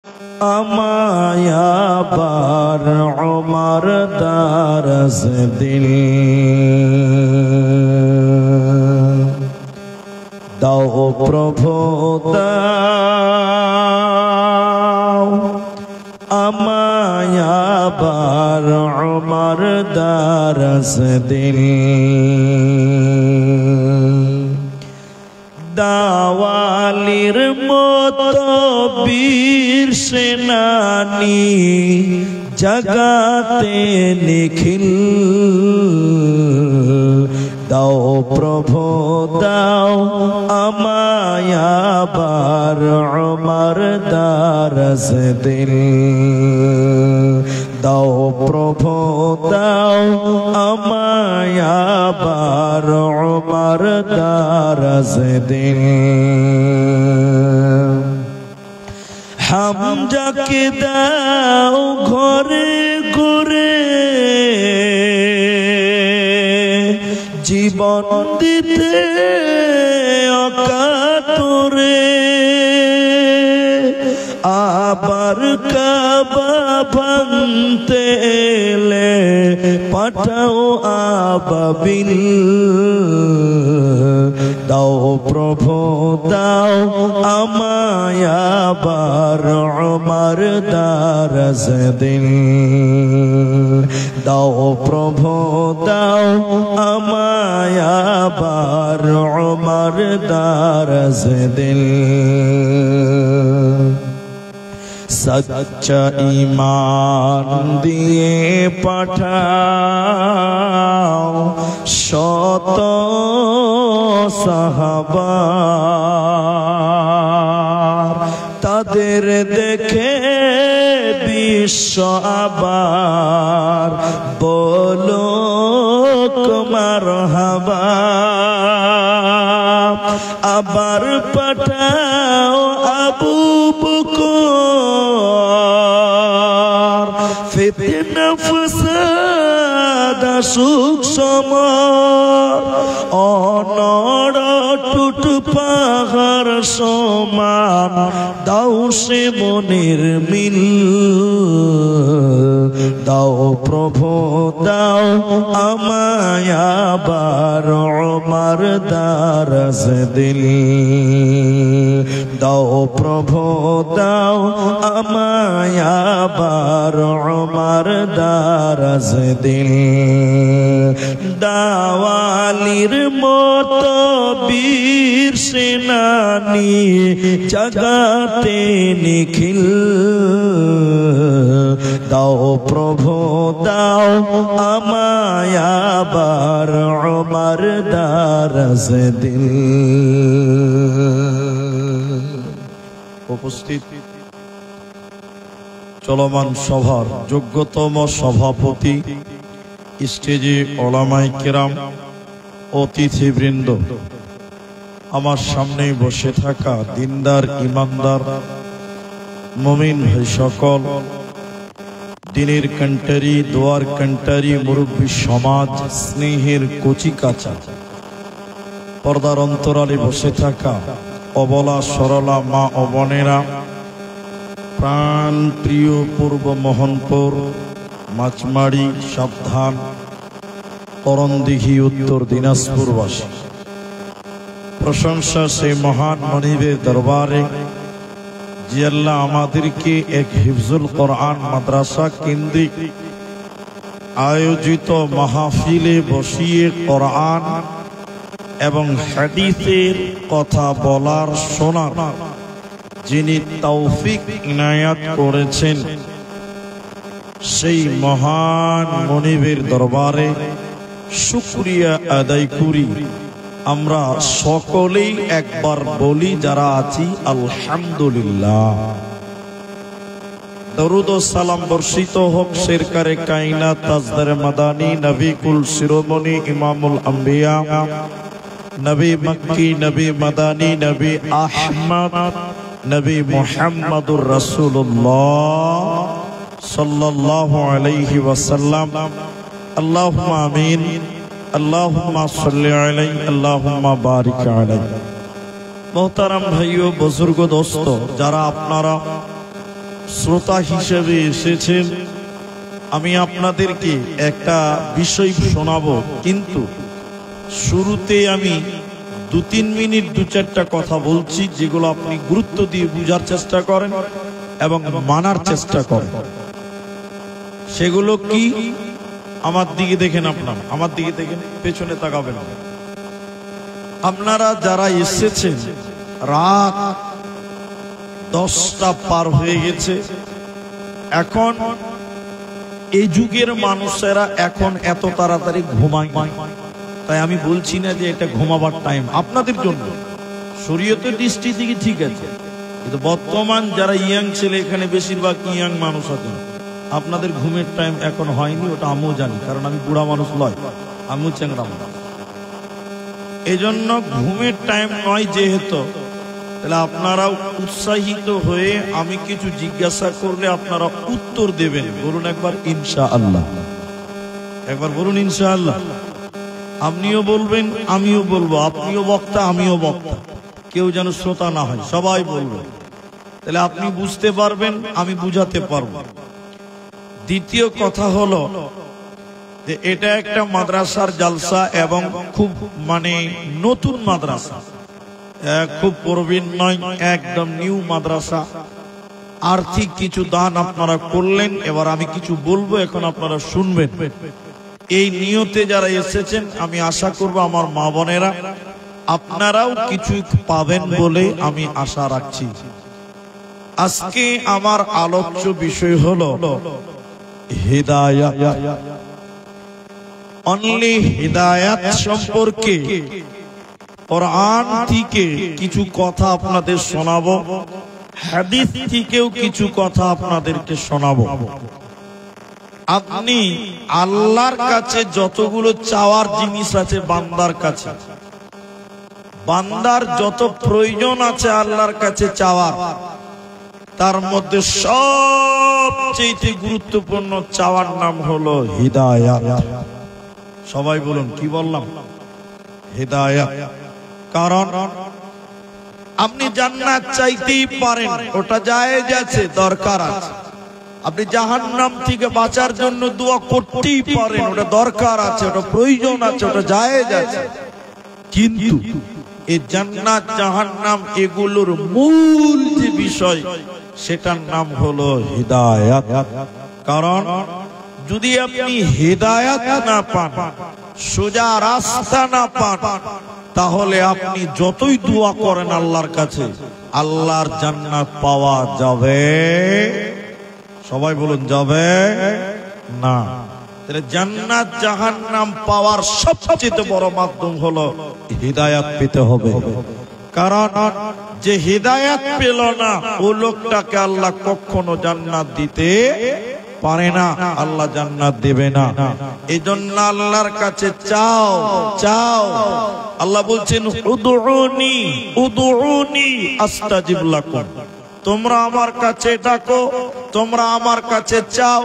আমায় আবার ওমর দারজ দিল দাও প্রভু দাও, আমায় আবার ওমর দারজ দিল দাওয়ালির মতো বীর সেনানি জগাতে নিখিল দাও প্রভু দাও, আমায় আবার ওমর দারজ দিল দাও প্রভু দাও, আমায় আবার ওমর দারজ দিল হামজাকে দাও ঘরে ঘরে জীবন দিতে অকাতরে আবার কাবা ভাঙতে এলে পাঠাও আবাবিল দাও প্রভু দাও, আমায় আবার ওমর দারজ দিল দাও প্রভু দাও, আমায় আবার ওমর দারজ দিল সচ্চা ঈমান দিয়ে পাঠাও শত সাহাবা, তাদের দেখে বিশ্ব আবার বলো মারহাবা। আবার পাঠাও আবু বকর, ফিতনা ফাসাদ সুখ সমর অনড় টুট পাহাড় সমান দাও সে মনের মিল দাও প্রভু দাও, আমায় আবার ওমর দারজ দিল দাও প্রভু দাও, আমায় আবার ওমর দারজ দিল দাওয়ালির মতো বীর সেনানি জগাতে নিখিল দাও প্রভু দাও, আমায় আবার ওমর দারজ দিল। উপস্থিত চলমান সভার যোগ্যতম সভাপতি, স্টেজে ওলামায়ে কেরাম, অতিথিবৃন্দ, আমার সামনে বসে থাকা দিনদার ইমানদার মুমিন ভাই সকল, দিনের কান্টারি দোয়ার কান্টারি মুরব্বী সমাজ, স্নেহের কচি কাঁচা, পর্দার অন্তরালে বসে থাকা অবলা সরলা মা ও বোনেরা, প্রাণ প্রিয় পূর্ব মোহনপুর, মাছমারি, সাবধান, করণদিঘি, উত্তর দিনাজপুরবাসী, প্রশংসা সেই মহান মনিবের দরবারে যে আল্লাহ আমাদেরকে এক হিফজুল কোরআন মাদ্রাসা কেন্দ্রিক আয়োজিত মাহফিলে বসিয়ে কোরআন এবং হাদিসের কথা বলার শোনার যিনি তৌফিক ইনায়াত করেছেন, সেই মহান মনিবের দরবারে শুকরিয়া আদায় করি। আমরা সকলেই একবার বলি যারা আছি আলহামদুলিল্লাহ। দরুদ ও সালাম বর্ষিত হোক সরকারে কায়নাত তাজদারে মাদানী নবী কুল শিরোমণি ইমামুল আম্বিয়া নবী মক্কি নবী মাদানী নবী আহমদ নবী মুহাম্মদুর রাসূলুল্লাহ সাল্লাল্লাহু আলাইহি ওয়াসাল্লাম। আল্লাহুম্মা আমিন। আল্লাহুম্মা সাল্লি আলাইহি আল্লাহুম্মা বারিক আলাইহি। মোহতারাম ভাইও বুজুর্গ দোস্ত, যারা আপনারা শ্রোতা হিসেবে এসেছেন, আমি আপনাদেরকে একটা বিষয় শোনাবো, কিন্তু শুরুতে আমি 2-3 মিনিট 2-4টা কথা বলছি, যেগুলো আপনি গুরুত্ব দিয়ে বুঝার চেষ্টা করেন এবং মানার চেষ্টা করেন। সেগুলো কি? আমার দিকে দেখেন, আপনারা আমার দিকে দেখেন, পেছনে তাকাবেন। আপনারা যারা এসেছেন, রাত 10টা পার হয়ে গেছে। এখন এই যুগের মানুষেরা এখন এত তাড়াতাড়ি ঘুমায়, তাই আমি বলছি না যে এটা ঘুমাবার টাইম আপনাদের জন্য। শরীয়তের দৃষ্টি থেকে ঠিক আছে, কিন্তু বর্তমান যারা ইয়াং ছেলে, এখানে বেশিরভাগ ইয়াং মানুষ আছেন, আপনাদের ঘুমের টাইম এখন হয়নি। ওটা আমিও জানি, কারণ আমি বুড়া মানুষ নয়, আমিও চ্যাংড়া মানুষ। এই জন্য ঘুমের টাইম নয় যেহেতু, তাহলে আপনারাও উৎসাহিত হয়ে আমি কিছু জিজ্ঞাসা করলে আপনারা উত্তর দেবেন। বলুন একবার ইনশাআল্লাহ, একবার বলুন ইনশাআল্লাহ। আপনিও বলবেন, আমিও বলবো, আপনিও বক্তা, আমিও বক্তা, কেউ যেন শ্রোতা না হয়, সবাই বলবে। তাহলে আপনি বুঝতে পারবেন, আমি বুঝাতে পারবো। দ্বিতীয় কথা হলো যে এটা একটা মাদ্রাসার জালসা, এবং খুব নতুন মাদ্রাসা, খুব প্রবীণ নয়, একদম নিউ মাদ্রাসা। আর্থিক কিছু দান আপনারা করলেন, এবার আমি কিছু বলবো, এখন আপনারা শুনবেন। এই নিয়তে যারা এসেছেন, আমি আশা করব আমার মা বোনেরা আপনারাও কিছু পাবেন বলে আমি আশা রাখছি। আজকে আমার আলোচ্য বিষয় হলো হিদায়াত। অনলি হিদায়াত সম্পর্কে কোরআন থেকে কিছু কথা আপনাদের শোনাবো, হাদিস থেকেও কিছু কথা আপনাদেরকে শোনাবো। আপনি আল্লাহর কাছে যতগুলো চাওয়ার জিনিস আছে বান্দার কাছে, বান্দার যত প্রয়োজন আছে আল্লাহর কাছে চাওয়ার, তার মধ্যে সবচেয়ে গুরুত্বপূর্ণ চাওয়ার নাম হলো হিদায়াত। সবাই বলুন, কি বললাম? হিদায়াত। কারণ আপনি জান্নাত চাইতেই পারেন, ওটা জায়েজ আছে, দরকার আছে। আপনি জাহান্নাম থেকে বাঁচার জন্য দোয়া করতেই পারেন, ওটা দরকার আছে, ওটা প্রয়োজন আছে, ওটা জায়েজ আছে। কিন্তু এই জান্নাত জাহান্নাম এগুলোর মূল যে বিষয়, সেটার নাম হলো হিদায়াত। কারণ যদি আপনি হিদায়াত না পান, সোজা রাস্তা না পান, তাহলে আপনি যতই দোয়া করেন আল্লাহর কাছে, আল্লাহর জান্নাত পাওয়া যাবে? সবাই বলুন, যাবে না। তাহলে জান্নাত জাহান্নাম পাওয়ার সবচেয়ে বড় মাধ্যম হলো হিদায়াত পেতে হবে। কারণ যে হিদায়াত পেল না, ও লোকটাকে আল্লাহ কখনো জান্নাত দিতে পারে না, আল্লাহ জান্নাত দেবে না। এই জন্য আল্লাহর কাছে চাও, চাও। আল্লাহ বলছেন, উদউনি উদউনি আস্তাজিব লাকুম। তোমরা আমার কাছে ডাকো, তোমরা আমার কাছে চাও,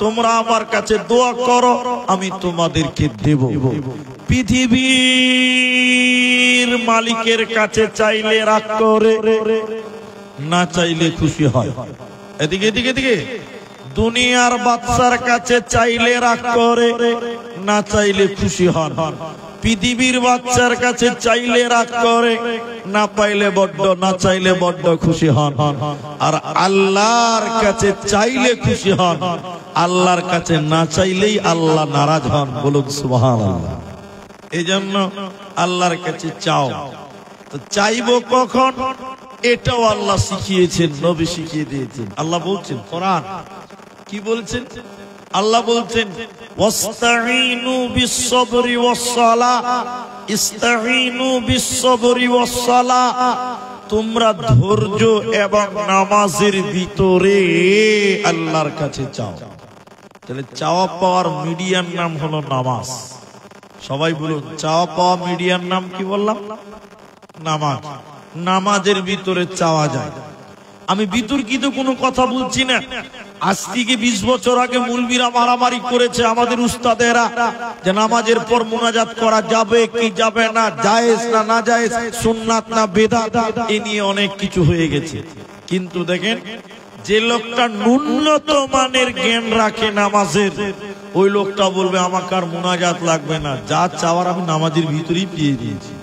তোমরা আমার কাছে দোয়া করো, আমি তোমাদেরকে দেব। পৃথিবীর মালিকের কাছে চাইলে রাগ করে, না চাইলে খুশি হয়। এদিকে এদিকে এদিকে। দুনিয়ার বাদশার কাছে চাইলে রাগ করে, না চাইলে খুশি হন। পৃথিবীর বাচ্চার কাছে চাইলে রাগ করে, না পাইলে বড্ড, না চাইলে বড্ড খুশি হন। আর আল্লাহর কাছে চাইলে খুশি হন, আল্লাহর কাছে না চাইলেই আল্লাহ নারাজ হন। বলুন সুবহানাল্লাহ। এই জন্য আল্লাহর কাছে চাও। তো চাইবো কখন, এটাও আল্লাহ শিখিয়েছেন, নবী শিখিয়ে দিয়েছেন। আল্লাহ বলছেন, কোরআন কি বলছেন? আল্লাহ বলছেন, ওয়াস্তাঈনু বিস-সাবরি ওয়াস-সালাহ, ইস্তাঈনু বিস-সাবরি ওয়াস-সালাহ। তোমরা ধৈর্য এবং নামাজের ভিতরে আল্লাহর কাছে চাও। তাহলে চাওয়া পাওয়ার মিডিয়ার নাম হলো নামাজ। সবাই বলুন, চাওয়া পাওয়া মিডিয়ার নাম কি বললাম? নামাজ। নামাজের ভিতরে চাওয়া যায়। আমি বিতর্কিত কোনো কথা বলছি না। আজ থেকে 20 বছর আগে মুলবিরা মারামারি করেছে আমাদের উস্তাদেরা, যে নামাজের পর মুনাজাত করা যাবে কি যাবে না, জায়েজ না না জায়েজ, সুন্নাত না বেদাত, এ নিয়ে অনেক কিছু হয়ে গেছে। কিন্তু দেখেন, যে লোকটা ন্যূনতম মানের জ্ঞান রাখে নামাজের, ওই লোকটা বলবে আমাকে আর মুনাজাত লাগবে না, যা চাওয়ার আমি নামাজের ভিতরেই পেয়ে দিয়েছি।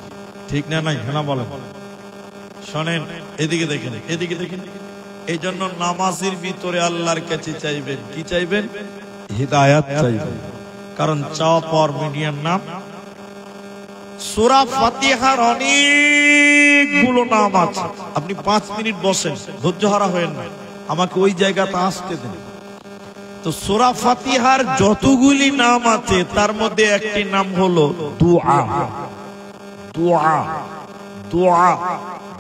ঠিক না? নাই? হ্যাঁ বলেন। শোনেন, এদিকে দেখেন, এদিকে দেখেন। এই জন্য নামাজের ভিতরে আল্লাহর কাছে চাইবেন, কি চাইবেন? হিদায়াত চাইবেন। কারণ চাওয়া পাওয়ার মিডিয়ার নাম। সূরা ফাতিহার অনেকগুলো নাম আছে। আপনি 5 মিনিট বসেন, ধৈর্য হারা হয়েন না, আমাকে ওই জায়গাতে আসতে দেন। তো সূরা ফাতিহার যতগুলি নাম আছে তার মধ্যে একটি নাম হলো দুআ। দুআ, দুআ,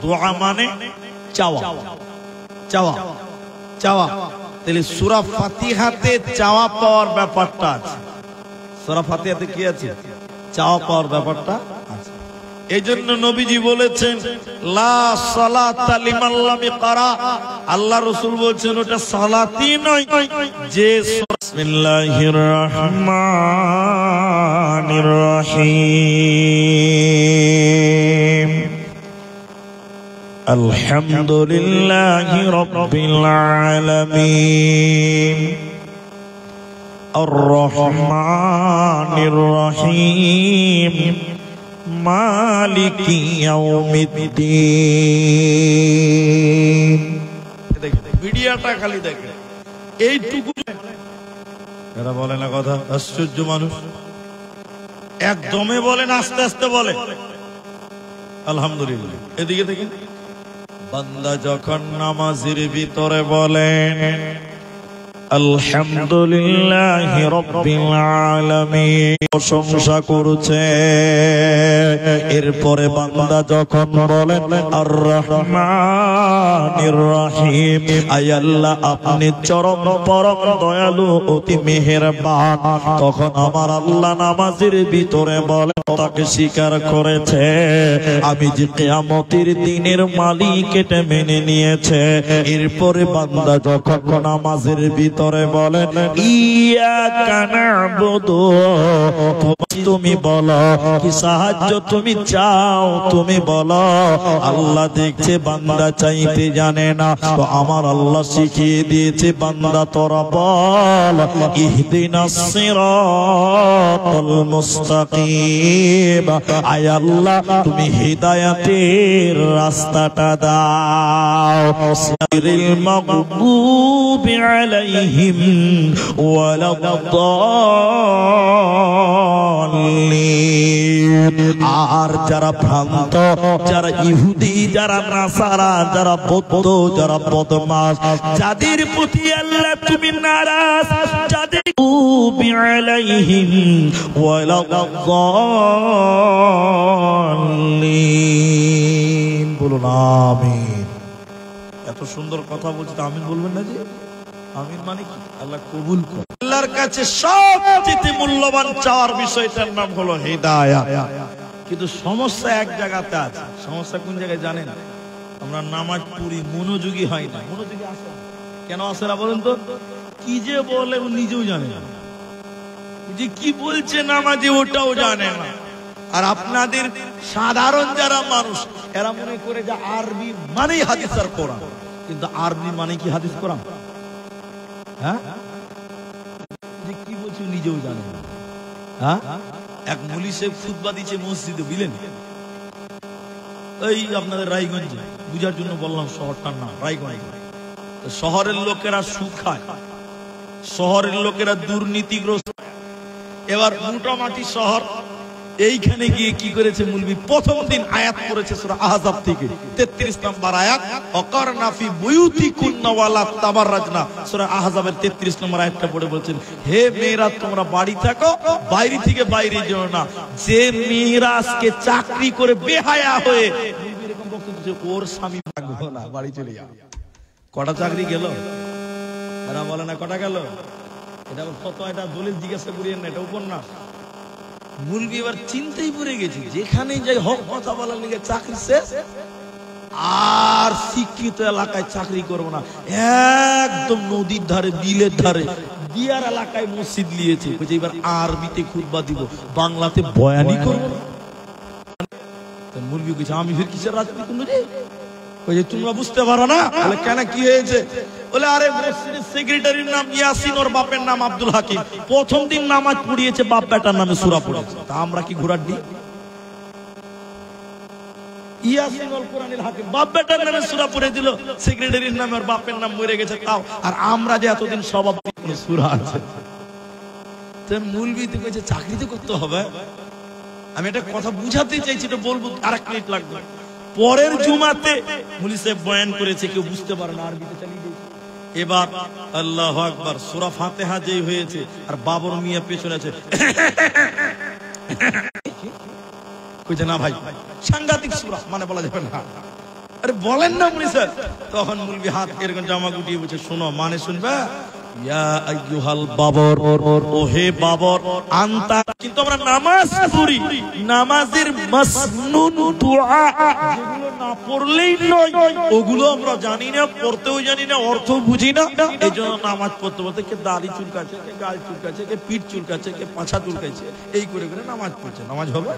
দুআ মানে চাওয়া, চাওয়া, চাওয়া। তাহলে সূরা ফাতিহাতে চাওয়া পাওয়ার ব্যাপারটা আছে। সূরা ফাতিহাতে কি আছে? চাওয়া পাওয়ার ব্যাপারটা আছে। এই জন্য নবীজি বলেছেন লা সালাতা লিমান লাম ইয়াকরা। আল্লাহ রাসূল বলেছেন ওটা সালাতই নয় যে বিসমিল্লাহির রহমানির রহিম আলহামদুলিল্লাহি রাব্বিল আলামিন আর রহমানির রহিম মালিকি ইয়াউমিদ্দিন। ভিডিওটা খালি দেখেন, এইটুকু। এরা বলে না কথা, আশ্চর্য মানুষ। একদমে বলেন, আস্তে আস্তে বলে আলহামদুলিল্লাহ। এদিকে দেখেন, বান্দা যখন নামাজের ভিতরে বলেন আলহামদুলিল্লাহি রাব্বিল আলামিন, প্রশংসা করছে, এরপরে বান্দা যখন বলেন আর রহমানির রহিম, আয় আল্লাহ আপনি চরম পরম দয়ালু, অতি মেহেরবান, তখন আমার আল্লাহ নামাজের ভিতরে বলেন তাকে স্বীকার করেছে আমি যে কিয়ামতের দিনের মালিক, এটা মেনে নিয়েছে। এরপরে বান্দা যখন নামাজের ভিতরে বলেন ইয়াকা না'বুদু, তুমি বলো কি সাহায্য তুমি চাও, তুমি বলো। আল্লাহ দেখছে বান্দা চাইতে জানে না, তো আমার আল্লাহ শিখিয়ে দিয়েছে বান্দা তোরা বল ইহদিনাস সিরাতাল মুস্তাকিম, আয় আল্লাহ তুমি হিদায়াতের রাস্তাটা দাও, সিরাতিল মাগদুবি আলাইহিম ওয়ালাদ-দাল্লিন। আর যারা ভ্রান্ত, যারা ইহুদি, যারা নাসারা, যারা বৌদ্ধ, যারা বদমাশ, যাদের প্রতি আল্লাহ তুমি নারাজ, যাদের আলাইহিম ওয়ালাদ-দাল্লিন, বলুন আমিন। এত সুন্দর কথা বলছি, তো আমিন বলবেন না? যে আমিন মানে কি? আল্লাহ কবুল করে। আল্লাহর কাছে সবচেয়ে মূল্যবান চাওয়ার বিষয়টার নাম হলো হিদায়াত। কিন্তু সমস্যা এক জায়গাতে আছে। সমস্যা কোন জায়গায় জানেন? আমরা নামাজ পড়ি, মনোযোগী হয় না। মনোযোগী আসে কেন আসে না বলেন তো? কি যে বলে ও নিজেও জানে না, যে কি বলছে নামাজে ওটাও জানে না। আর আপনাদের সাধারণ যারা মানুষ, এরা মনে করে যে আরবি মানেই হাদিস আর কোরআন, কিন্তু আরবি মানে কি হাদিস কোরআন? হ্যাঁ, যে কি বলছে নিজেও জানে না। হ্যাঁ, এক মৌলী সাহেব খুতবা দিচ্ছে মসজিদে, বুঝলেন? এই আপনাদের রায়গঞ্জে, বুঝার জন্য বললাম শহরটার নাম রায়গঞ্জ। শহরের লোকেরা সুদ খায়, শহরের লোকেরা দুর্নীতিগ্রস্ত। এবার মোটামুটি শহর, এইখানে গিয়ে কি করেছে মৌলবী? প্রথম দিন আয়াত করেছে সূরা আহজাব থেকে 33 নম্বর আয়াত, ওয়াকারনা ফি বুয়ুতিকুন্না ওয়ালা তাবাররাজনা। সূরা আহজাবের 33 নম্বর আয়াতটা পড়ে বলছেন, হে মেয়েরা তোমরা বাড়ি থাকো, বাইরে থেকে বাইরে যেও না। যে মেয়েরা আজকে চাকরি করে বেহায়া হয়ে, এরকম বক্তব্য দিচ্ছে, ওর স্বামী ভাগবো না, বাড়ি চলে যাও। কটা চাকরি গেল? এরা বলে না কটা গেল? এটা কত? এটা দলিল জিজ্ঞাসা করিয়েন না, এটা উপন্যাস। মুলবি এবার চিন্তাই পড়ে গেছে, যেখানে যাই হক কথা বলার লিগে চাকরি শেষ, আর শিক্ষিত এলাকায় চাকরি করবো না। একদম নদীর ধারে, বিলের ধারে, বিয়ার এলাকায় মসজিদ নিয়েছে, এবার আরবিতে খুতবা দিব, বাংলাতে বয়ানি করবো না। মুলবি কইছে আমি ফির কিসের রাজনীতি করবো রে? ওই যে তোমরা বুঝতে পারো না, বলে কেন কি হয়েছে? বলে আরে মসজিদের সেক্রেটারির নাম ইয়াসিন, ওর বাপের নাম আব্দুল হাকিম, প্রথম দিন নামাজ পড়িয়েছে বাপ বেটার নামে সূরা পড়েছে, তা আমরা কি ঘোড়ার দিই? ইয়াসিন ওয়াল কোরআনিল হাকিম, বাপ বেটার নামে সূরা পড়ে দিল, সেক্রেটারির নামে ওর বাপের নাম মরে গেছে তাও, আর আমরা যে এতদিন সভাপতি কোনো সূরা আছে। তো মূলবিতে কইছে চাকরিতে করতে হবে। আমি একটা কথা বুঝাতে চাইছি, তো বলবো আরেক মিনিট লাগবে। পরের জুমাতে মুলি সাহেব বয়ান করেছে, কেউ বুঝতে পারে না, আরবিতে চালিয়ে দিয়েছে। এবার আল্লাহু আকবার, সূরা ফাতিহা যেই হয়েছে, আর বাবর মিয়া পেছনে আছে, কইছে না ভাই সাংঘাতিক সূরা, মানে বলা যাবে না। আরে বলেন না মুলি সাহেব। তখন মুলবি হাত এরকম জামা গুটিয়ে বলছে, শোনো মানে শুনবে, ইয়া আইয়ুহাল বাবর, ওহে বাবর আনতা। কিন্তু আমরা নামাজ পড়ি, নামাজের মাসনুন দুআ যেগুলো না পড়লেই নয়, ওগুলো আমরা জানি না, পড়তেও জানি না, অর্থ বুঝি না। এইজন্য নামাজ পড়তে পড়তে কে দাড়ি চুলকাচ্ছে, কে গাল চুলকাচ্ছে, কে পিঠ চুলকাচ্ছে, কে পাছা চুলকাচ্ছে, এই করে করে নামাজ পড়ছে। নামাজ হবে?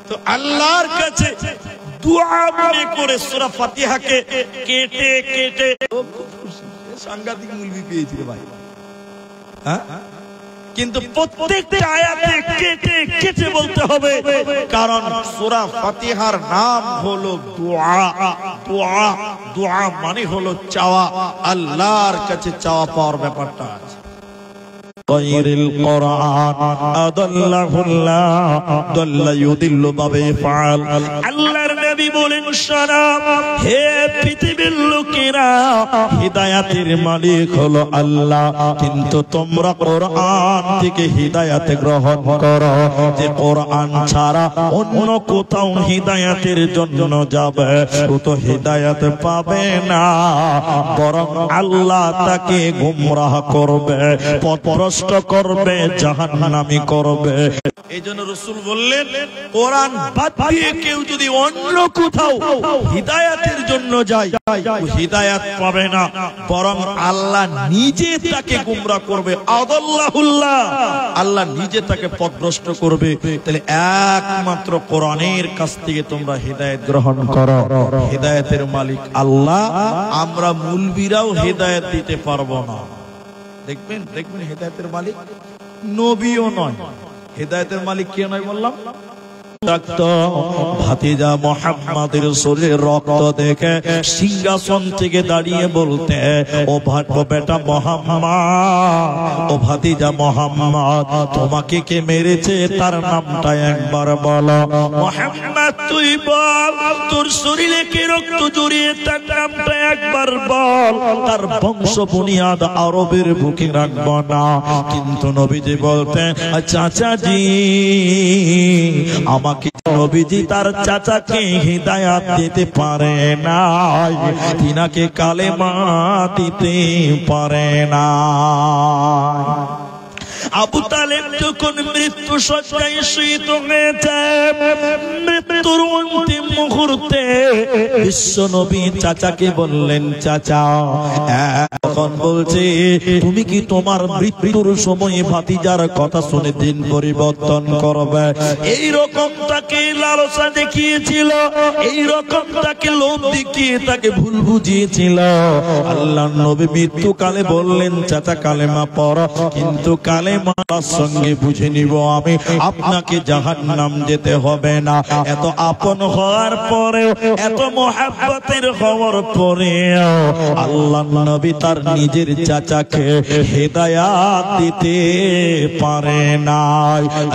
তো আল্লাহর কাছে দুআ মনে করে সূরা ফাতিহাকে কেটে কেটে সাংঘাতিক মুলবি পেয়েছিল ভাই। হ্যাঁ, কিন্তু প্রত্যেকটা আয়াতে কেটে কেটে বলতে হবে, কারণ সূরা ফাতিহার নাম হলো দোয়া। দোয়া, দোয়া মানে হলো চাওয়া, আল্লাহর কাছে চাওয়া পাওয়ার ব্যাপারটা আছে। গায়রিল কোরআন আদাল্লাহুল্লাহ দাল্লা ইউদিল্লু বাবে ফাল। আল্লাহর নবী বলেন, শোনো হে পৃথিবীর লোকেরা, হিদায়াতের মালিক হলো আল্লাহ, কিন্তু তোমরা কোরআন থেকে হিদায়াত গ্রহণ করো। যে কোরআন ছাড়া অন্য কোথাও হিদায়াতের জন্য যাবে, ও তো হিদায়াত পাবে না, বরং আল্লাহ তাকে গুমরাহ করবে, পথভ্রষ্ট করবে, জাহান্নামী করবে। এই জন্য রাসূল বললেন, কোরআন বাদ দিয়ে কেউ যদি অন্য কোথাও হিদায়াতের জন্য যায়, ও হিদায়াত পাবে না, বরং আল্লাহ নিজে তাকে গুমরাহ করবে। আদাল্লাহুল্লাহ, আল্লাহ নিজে তাকে পথভ্রষ্ট করবে। তাহলে একমাত্র কোরআনের কাছ থেকে তোমরা হিদায়াত গ্রহণ করো। হিদায়াতের মালিক আল্লাহ, আমরা মুলবিরাও হিদায়াত দিতে পারবো না। দেখবেন দেখবেন হেদায়েতের মালিক নবীও নয়। হেদায়েতের মালিক কে নয় বললাম? ভাতিজা মুহাম্মদের শরীরে রক্ত দেখে সিংহাসন থেকে দাঁড়িয়ে বলতে, ও বেটা মুহাম্মদ, ও ভাতিজা মুহাম্মদ, তোমাকে কে মেরেছে তার নামটা একবার বলো। মুহাম্মদ তুই বল, তোর শরীরে কে রক্ত জড়িয়ে তার নামটা একবার বল, তার বংশ বুনিয়াদ আরবের বুকে রাখবো না। কিন্তু নবীজি বলতেন, চাচাজি, আমাকে নবীজি তার চাচাকে হিদায়াত দিতে পারে না, তিনাকে কালেমা দিতে পারে না। আবু তালেব যখন মৃত্যু শয্যায় শয়িত হয়েছে, মৃত্যুর অন্তিম মুহূর্তে বিশ্ব নবী চাচাকে বললেন, চাচা, এখন বলছে তুমি কি তোমার মৃত্যুর সময় ভাতিজার কথা শুনে দিন পরিবর্তন করবে? এই রকম তাকে লালসা দেখিয়েছিল, এই রকম তাকে লোভ দেখিয়ে তাকে ভুল বুঝিয়েছিল। আল্লাহর নবী মৃত্যুকালে বললেন, চাচা কালেমা পড়ো, কিন্তু কালেমার সঙ্গে বুঝে নিব আমি, আপনাকে জাহান্নাম যেতে হবে না। এত আপন হওয়ার পরেও, এত মুহাব্বতের হওয়ার পরেও আল্লাহর নবী তার নিজের চাচাকে হিদায়াত দিতে পারে না।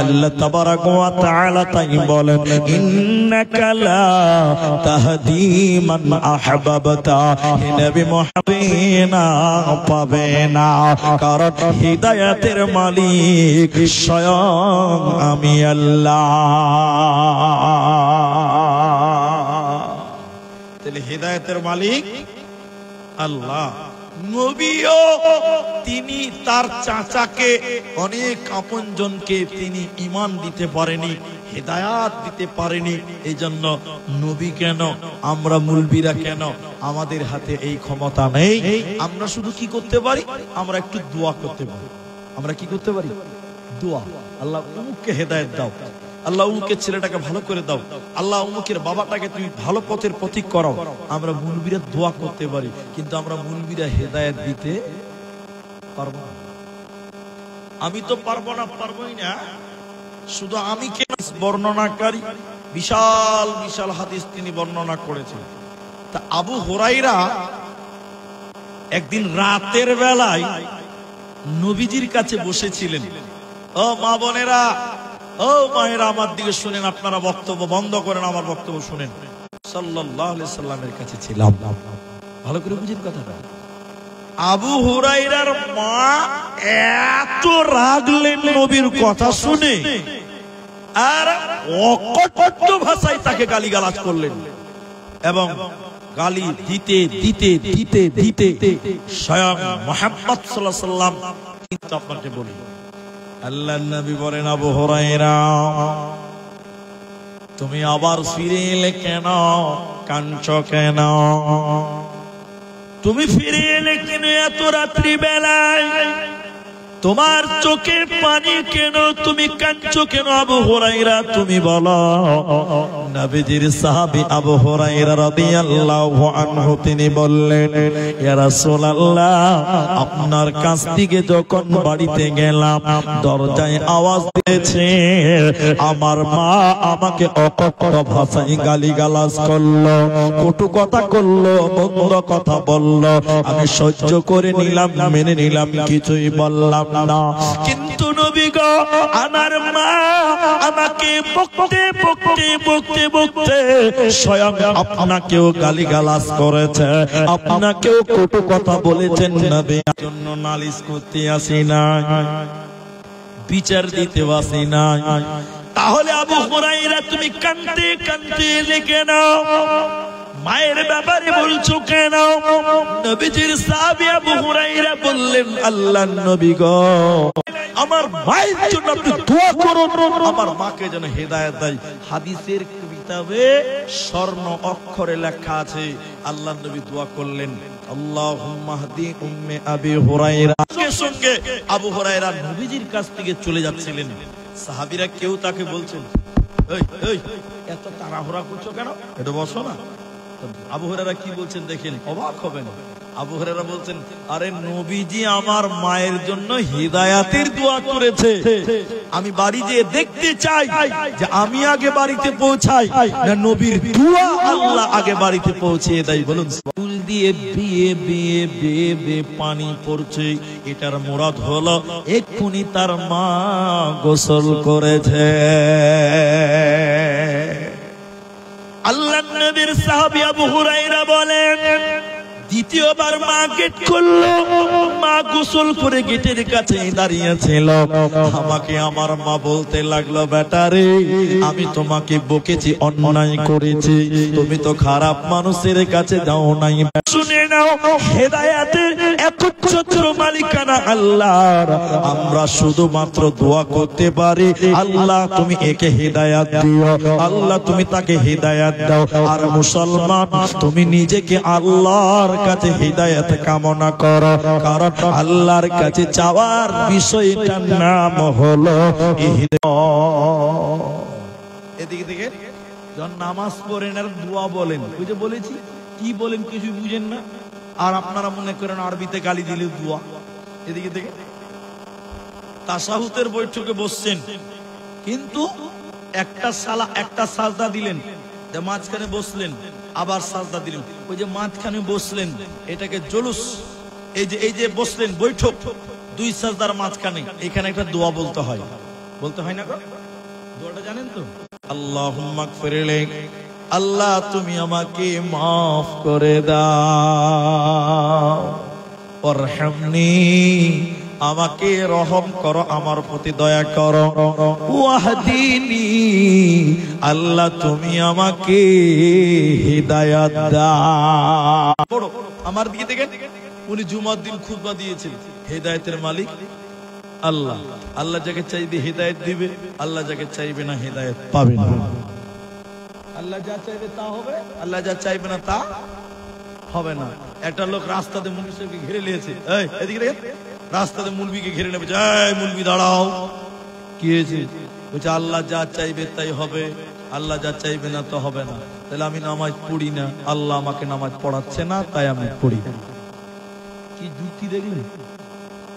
আল্লাহ তাবারাক ওয়া তাআলা তাই বলেন, ইন্নাকা লা তাহদি মান আহবাবতা, হে নবী মুহাম্মদ পাবে না, কারণ হিদায়াতের মালিক স্বয়ং আমি আল্লাহ। তাহলে হিদায়াতের মালিক আল্লাহ। নবীও তিনি তার চাচাকে, অনেক আপনজনকে তিনি ঈমান দিতে পারেনি, হিদায়াত দিতে পারেনি। এই জন্য নবী কেন, আমরা মুলবিরা কেন, আমাদের হাতে এই ক্ষমতা নেই। আমরা শুধু কি করতে পারি? আমরা একটু দোয়া করতে পারি। আমরা কি করতে পারি? দোয়া, আল্লাহ অমুককে হেদায়েত দাও, আল্লাহ উমুকের ছেলেটাকে ভালো করে দাও, আল্লাহ উমুকের বাবাটাকে তুমি ভালো পথের পথিক করাও। আমরা মুলবিরা দোয়া করতে পারি, কিন্তু আমরা মুলবিরা হেদায়েত দিতে পারবো না। আমি তো পারবো না, পারবোই না। শুধু আমি কে বর্ণনাকারী, বিশাল বিশাল হাদিস তিনি বর্ণনা করেছেন। তা আবু হুরায়রা একদিন রাতের বেলায় নবীজির কাছে বসেছিলেন। ও মা বোনেরা, ও মায়েরা, আমার দিকে শুনেন, আপনারা বক্তব্য বন্ধ করেন, আমার বক্তব্য শুনেন। সাল্লাল্লাহু আলাইহি সাল্লামের কাছে ছিলাম। ভালো করে বুঝেন কথাটা। আবু হুরায়রার মা এত রাগলেন নবীর কথা শুনে, আর অকপট ভাষায় তাকে গালিগালাজ করলেন, এবং গালি দিতে দিতে দিতে দিতে স্বয়ং মুহাম্মদ সাল্লাল্লাহু আলাইহি সাল্লাম, কিন্তু আপনাকে বলি, আল্লাহর নবী বলেন, আবু হুরায়রা তুমি আবার ফিরে এলে কেন? কাঁদছো কেন? তুমি ফিরে এলে কেন এত রাত্রি বেলায়? তোমার চোখে পানি কেন? তুমি কাঁদছো কেন? আবু হুরায়রা তুমি বলো। নবীজির সাহাবী আবু হুরায়রা রাদিয়াল্লাহু আনহু তিনি বললেন, ইয়া রাসূলুল্লাহ, আপনার কাছ থেকে যখন বাড়িতে গেলাম, দরজায় আওয়াজ দিয়েছে, আমার মা আমাকে অকপট ভাষায় গালিগালাজ করলো, কটু কথা করলো, মন্দ কথা বললো। আমি সহ্য করে নিলাম, মেনে নিলাম, কিছুই বললাম না। কিন্তু নবী গো, আমার মা আমাকে বকতে বকতে বকতে বকতে স্বয়ং আপনাকেও গালিগালাজ করেছে, আপনাকেও কটু কথা বলেছেন। নবী জন্য নালিশ করতে আসি না, বিচার দিতে আসি না। তাহলে আবু হুরায়রা তুমি কাঁদতে কাঁদতে এলে কেন? মায়ের ব্যাপারে বলছো কেন? নবীজির সাহাবী আবু হুরায়রা বললেন, আল্লাহর নবী গো, আমার মায়ের জন্য আপনি দোয়া করুন, আমার মাকে যেন হেদায়েত দেয়। হাদিসের কিতাবে স্বর্ণ অক্ষরে লেখা আছে, আল্লাহর নবী দোয়া করলেন, আল্লাহুম্মা হদি উম্মে আবি হুরায়রা। সঙ্গে সঙ্গে আবু হুরায়রা নবীজির কাছ থেকে চলে যাচ্ছিলেন। সাহাবীরা কেউ তাকে বলছেন, এই এই এত তাড়াহুড়া করছো কেন? এটা বসো না। আবু হুরায়রা কি বলছেন দেখেন, অবাক হবেন। আবু হুরায়রা বলছেন, আরে নবীজি আমার মায়ের জন্য হিদায়াতের দোয়া করেছে, আমি বাড়ি যেয়ে দেখতে চাই যে আমি আগে বাড়িতে পৌঁছাই না নবীর দোয়া আল্লাহ আগে বাড়িতে পৌঁছে দেয়। বলুন, ফুল দিয়ে বিয়ে বিয়ে বিয়ে বিয়ে পানি পড়ছে, এটার মুরাদ হলো এক্ষুনি তার মা গোসল করেছে। আল্লাহর নবীর সাহাবী আবু হুরায়রা বলেন, দ্বিতীয়বার মা গেট খুললো, মা গোসল করে গেটের কাছে দাঁড়িয়ে ছিল। আমাকে আমার মা বলতে লাগলো, বেটা রে, আমি তোমাকে বকেছি, অন্যায় করেছি, তুমি তো খারাপ মানুষের কাছে যাও নাই। শুনে নাও, হেদায়েতের একচ্ছত্র মালিকানা আল্লাহর। আমরা শুধুমাত্র দোয়া করতে পারি, আল্লাহ তুমি একে হেদায়েত দিও, আল্লাহ তুমি তাকে হেদায়েত দাও। আর মুসলমান, তুমি নিজেকে আল্লাহর কাছে হিদায়াত কামনা করো, কারণ আল্লাহর কাছে চাওয়ার বিষয়টার নাম হলো এদিকে থেকে যখন নামাজ পড়েন আর দোয়া বলেন, ওই যে বলেছি কি বলেন কিছু বুঝেন না, আর আপনারা মনে করেন আরবিতে গালি দিলে দোয়া। এদিকে থেকে তাশাহুদের বৈঠকে বসছেন, কিন্তু একটা সাজদা দিলেন, যে মাঝখানে বসলেন, আবার সাজদা দিলেন, ওই যে মাঝখানে বসলেন এটাকে জুলুস, এই যে বসলেন বৈঠক, দুই সাজদার মাঝখানে এখানে একটা দোয়া বলতে হয়, বলতে হয় না? দোয়াটা জানেন তো? আল্লাহুম্মা গফিরলি, আল্লাহ তুমি আমাকে মাফ করে দাও, ওয়ারহামনি, আমাকে রহম করো, আমার প্রতি দয়া করো, ওয়াহদিনি, আল্লাহ তুমি আমাকে হিদায়াত দাও। আমার দিকে দেখেন, উনি জুমার দিন খুতবা দিয়েছেন, হেদায়েতের মালিক আল্লাহ। আল্লাহ যাকে চাইবে হেদায়েত দিবে, আল্লাহ যাকে চাইবে না হেদায়েত পাবে না। আল্লাহ যা চাইবে তা হবে, আল্লাহ যা চাইবে না তা হবে না। একটা লোক রাস্তাতে মুলবিকে ঘিরে নিয়েছে, এই এদিকে দেখেন, রাস্তাতে মুলবিকে ঘিরে নেবে, এই মুলবি দাঁড়াও, কি হয়েছে? বলছে আল্লাহ যা চাইবে তাই হবে, আল্লাহ যা চাইবে না তো হবে না। তাহলে আমি নামাজ পড়ি না, আল্লাহ আমাকে নামাজ পড়াচ্ছে না, তাই আমি পড়ি না। কি যুক্তি দেখলেন?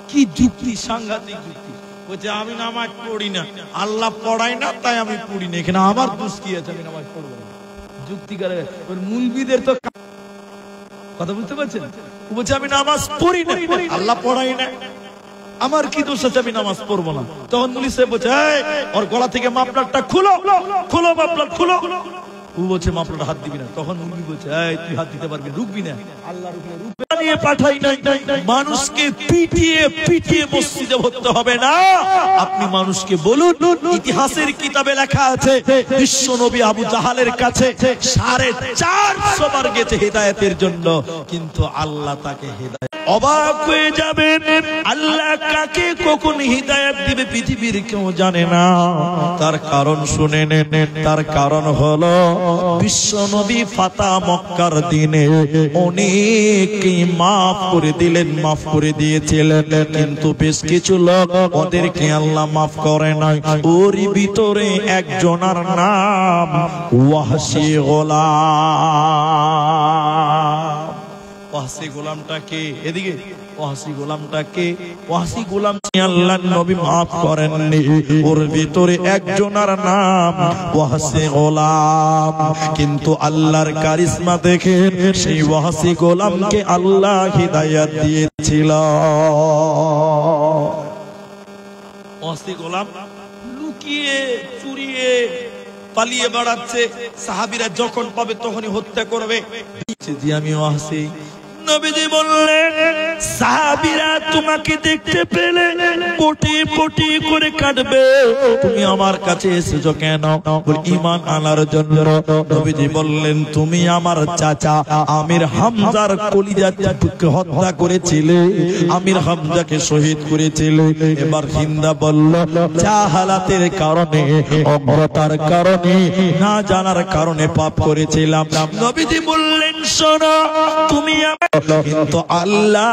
কি যুক্তি, সাংঘাতিক যুক্তি। বলছে আমি নামাজ পড়ি না, আল্লাহ পড়ায় না, তাই আমি পড়ি না। এখানে আমার দোষ কি আছে? আমি নামাজ পড়বো না। যুক্তি করে মুলবিদের তো কথা বুঝতে পারছেন? বলছে আমি নামাজ পড়ি না, আল্লাহ পড়াই না, আমার কি দোষ আছে আমি নামাজ পড়বো না? তখন মুলি সাহেব বলছে ওর গলা থেকে মাফলারটা খুলো, খুলো মাফলার খুলো। ও বলছে মাফলার হাত দিবি না। তখন মুলি বলছে তুই হাত দিতে পারবি, রুকবি না। আল্লাহর উপরে নিয়ে পাঠাই নাই, মানুষকে পিটিয়ে পিটিয়ে মসজিদে ভরতে হবে না। আপনি মানুষকে বলুন, ইতিহাসের কিতাবে লেখা আছে বিশ্ব নবী আবু জাহালের কাছে 450 বার গেছে হিদায়াতের জন্য, কিন্তু আল্লাহ তাকে হিদায়াত। অবাক হয়ে যাবেন, আল্লাহ কাকে কখন হিদায়াত দিবে পৃথিবীর কেউ জানে না। তার কারণ শুনে নেন, তার কারণ হলো বিশ্ব নবী ফাতা মক্কার দিনে অনেককেই মাফ করে দিলেন, মাফ করে দিয়েছিলেন, কিন্তু বেশ কিছু লোক ওদেরকে আল্লাহ মাফ করে নাই। ওর ভিতরে একজনের নাম ওয়াহশী গোলাম। ওয়াহশী গোলামটাকে এদিকে, ওয়াহশী গোলামটাকে, ওয়াহশী গোলাম আল্লাহর নবী মাফ করেননি। ওর ভিতরে একজনের নাম ওয়াহশী গোলাম, কিন্তু আল্লাহর কারিশমা দেখে সেই ওয়াহশী গোলামকে আল্লাহ হিদায়াত দিয়েছিল। ওয়াহশী গোলাম লুকিয়ে চুরিয়ে পালিয়ে বেড়াচ্ছে, সাহাবীরা যখন পাবে তখনই হত্যা করবে। জি আমি ওয়াহশী। নবীজি বললেন সাহাবীরা তোমাকে দেখতে পেলে পটি পটি করে কাটবে, তুমি আমার কাছে এসেছো কেন? ঈমান আনার জন্য। নবীজি বললেন তুমি আমার চাচা আমির হামজার কলিজাকে হত্যা করেছিলে, আমির হামজাকে শহীদ করেছিলে। এবার হিন্দা বলল জাহালাতের কারণে, অজ্ঞতার কারণে, না জানার কারণে পাপ করেছিলাম। নবীজি বললেন শোনো, তুমি কিন্তু আল্লাহ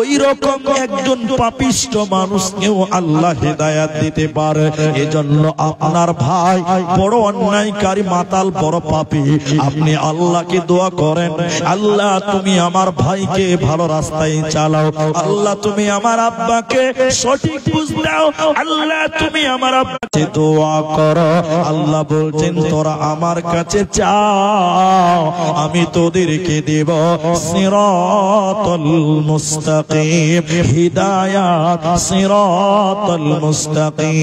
ওই রকম একজন পাপিষ্ঠ মানুষকেও আল্লাহ হিদায়াত দিতে পারে। এজন্য আপনার ভাই বড় অন্যায়কারী, মাতাল, বড় পাপী, আপনি আল্লাহকে দোয়া করেন, আল্লাহ তুমি আমার ভাইকে ভালো রাস্তায় চালাও, আল্লাহ তুমি আমার আব্বাকে সঠিক বুঝ দাও, আল্লাহ তুমি আমার আব্বাকে দোয়া করো। আল্লাহ বলছেন তোরা আমার কাছে চাও, আমি তোদেরকে দেব সিরাতাল মুস্তাকিম, হিদায়াত সিরাতাল মুস্তাকিম।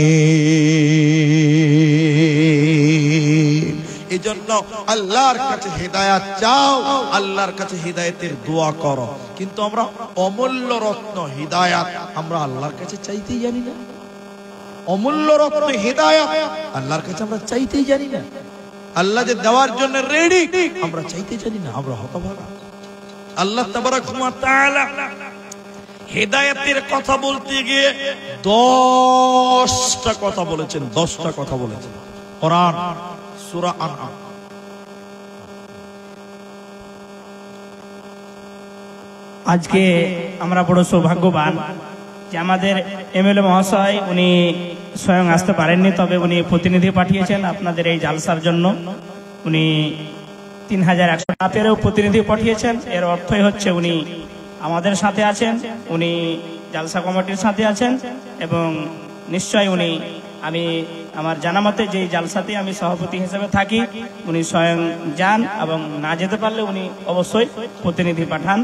এজন্য আল্লাহর কাছে হিদায়াত চাও, আল্লাহর কাছে হিদায়াতের দোয়া করো। কিন্তু আমরা অমূল্য রত্ন হিদায়াত আমরা আল্লাহর কাছে চাইতেই জানি না। অমূল্য রত্ন হিদায়াত আল্লাহর কাছে আমরা চাইতেই জানি না। আল্লাহ যে দেওয়ার জন্য রেডি আমরা চাইতে জানি না, আমরা হতভাগা। আল্লাহ তাবারাক ওয়া তাআলা হিদায়াতের কথা বলতে গিয়ে 10টা কথা বলেছেন, 10টা কথা বলেছেন কোরআন সূরা আনআম। আজকে আমরা বড় সৌভাগ্যবান যে আমাদের এমএলএ মহাশয় উনি স্বয়ং আসতে পারেননি, তবে উনি প্রতিনিধি পাঠিয়েছেন আপনাদের এই জালসার জন্য। উনি 3100 টাকারও প্রতিনিধি পাঠিয়েছেন। এর অর্থই হচ্ছে উনি আমাদের সাথে আছেন, উনি জালসা কমিটির সাথে আছেন, এবং নিশ্চয় উনি, আমি আমার জানা মতে যে জালসাতে আমি সভাপতি হিসেবে থাকি, উনি স্বয়ং যান, এবং না যেতে পারলে উনি অবশ্যই প্রতিনিধি পাঠান।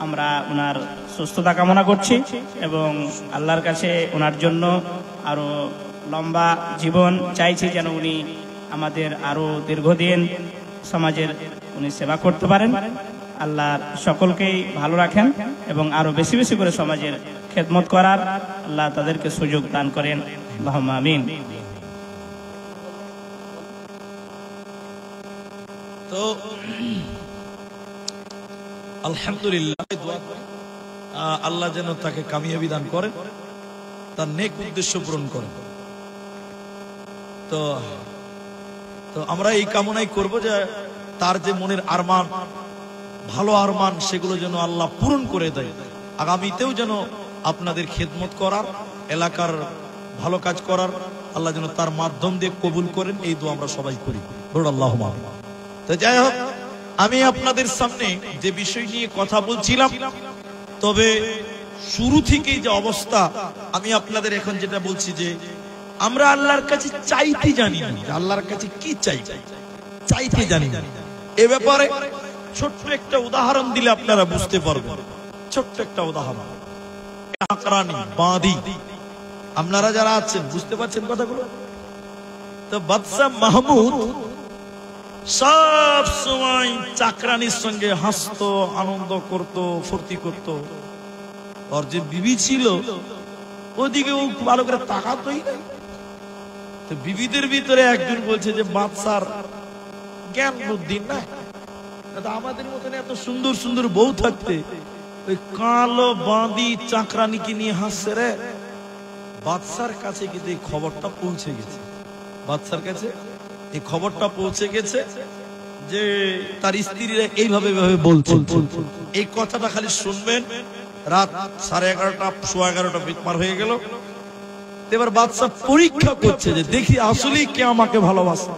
আমরা ওনার সুস্থতা কামনা করছি এবং আল্লাহর কাছে ওনার জন্য আরো লম্বা জীবন চাইছি, যেন উনি আমাদের আরো দীর্ঘদিন সমাজের উনি সেবা করতে পারেন। আল্লাহ সকলকেই ভালো রাখেন এবং আরো বেশি বেশি করে সমাজের খেদমত করার আল্লাহ তাদেরকে সুযোগ দান করেন। আল্লাহুম্মা আমিন। তো আলহামদুলিল্লাহ, আল্লাহ যেন তাকে কামিয়াবি দান করেন, তার নেক উদ্দেশ্য পূরণ করেন। তো আমরা এই কামনাই করব যে তার যে মনের আরমান, ভালো আরমান, সেগুলো যেন আল্লাহ পূরণ করে দেয়। আগামীতেও যেন আপনাদের খেদমত করার, এলাকার ভালো কাজ করার আল্লাহ যেন তার মাধ্যম দিয়ে কবুল করেন, এই দোয়া আমরা সবাই করি। বলুন আল্লাহুম্মা আমিন। তো যাই হোক, আমি আপনাদের সামনে যে বিষয় নিয়ে কথা বলছিলাম, তবে শুরু থেকেই যে অবস্থা, আমি আপনাদের এখন যেটা বলছি যে আমরা আল্লাহর কাছে চাইতে জানি না, আল্লাহর কাছে কি চাই চাইতে জানি না। এ ব্যাপারে ছোট্ট একটা উদাহরণ দিলে আপনারা বুঝতে পারবেন। ছোট্ট একটা উদাহরণ, আকরানি বাঁধি, আপনারা যারা আছেন বুঝতে পারছেন কথাগুলো। তো বাদশা মাহমুদ সব সময় চাকরানির সঙ্গে হাসতো, আনন্দ করত, ফুর্তি করত। ওর যে বিবি ছিল ওদিকে ও ভালো করে তাকাতই না। তো বিবিদের ভিতরে একজন বলছে যে বাদশার জ্ঞান বুদ্ধি নাই, আমাদের মতন এত সুন্দর সুন্দর বউ থাকতে ওই কালো বাঁধি চাকরানিকে নিয়ে হাসছে রে। বাদশার কাছে কিন্তু এই খবরটা পৌঁছে গেছে, বাদশার কাছে এই খবরটা পৌঁছে গেছে যে তার স্ত্রীরা এইভাবে বলছে। এই কথাটা খালি শুনবেন, রাত 11:30 11:15 পার হয়ে গেল। এবার বাদশা পরীক্ষা করছে যে দেখি আসলে কে আমাকে ভালোবাসে।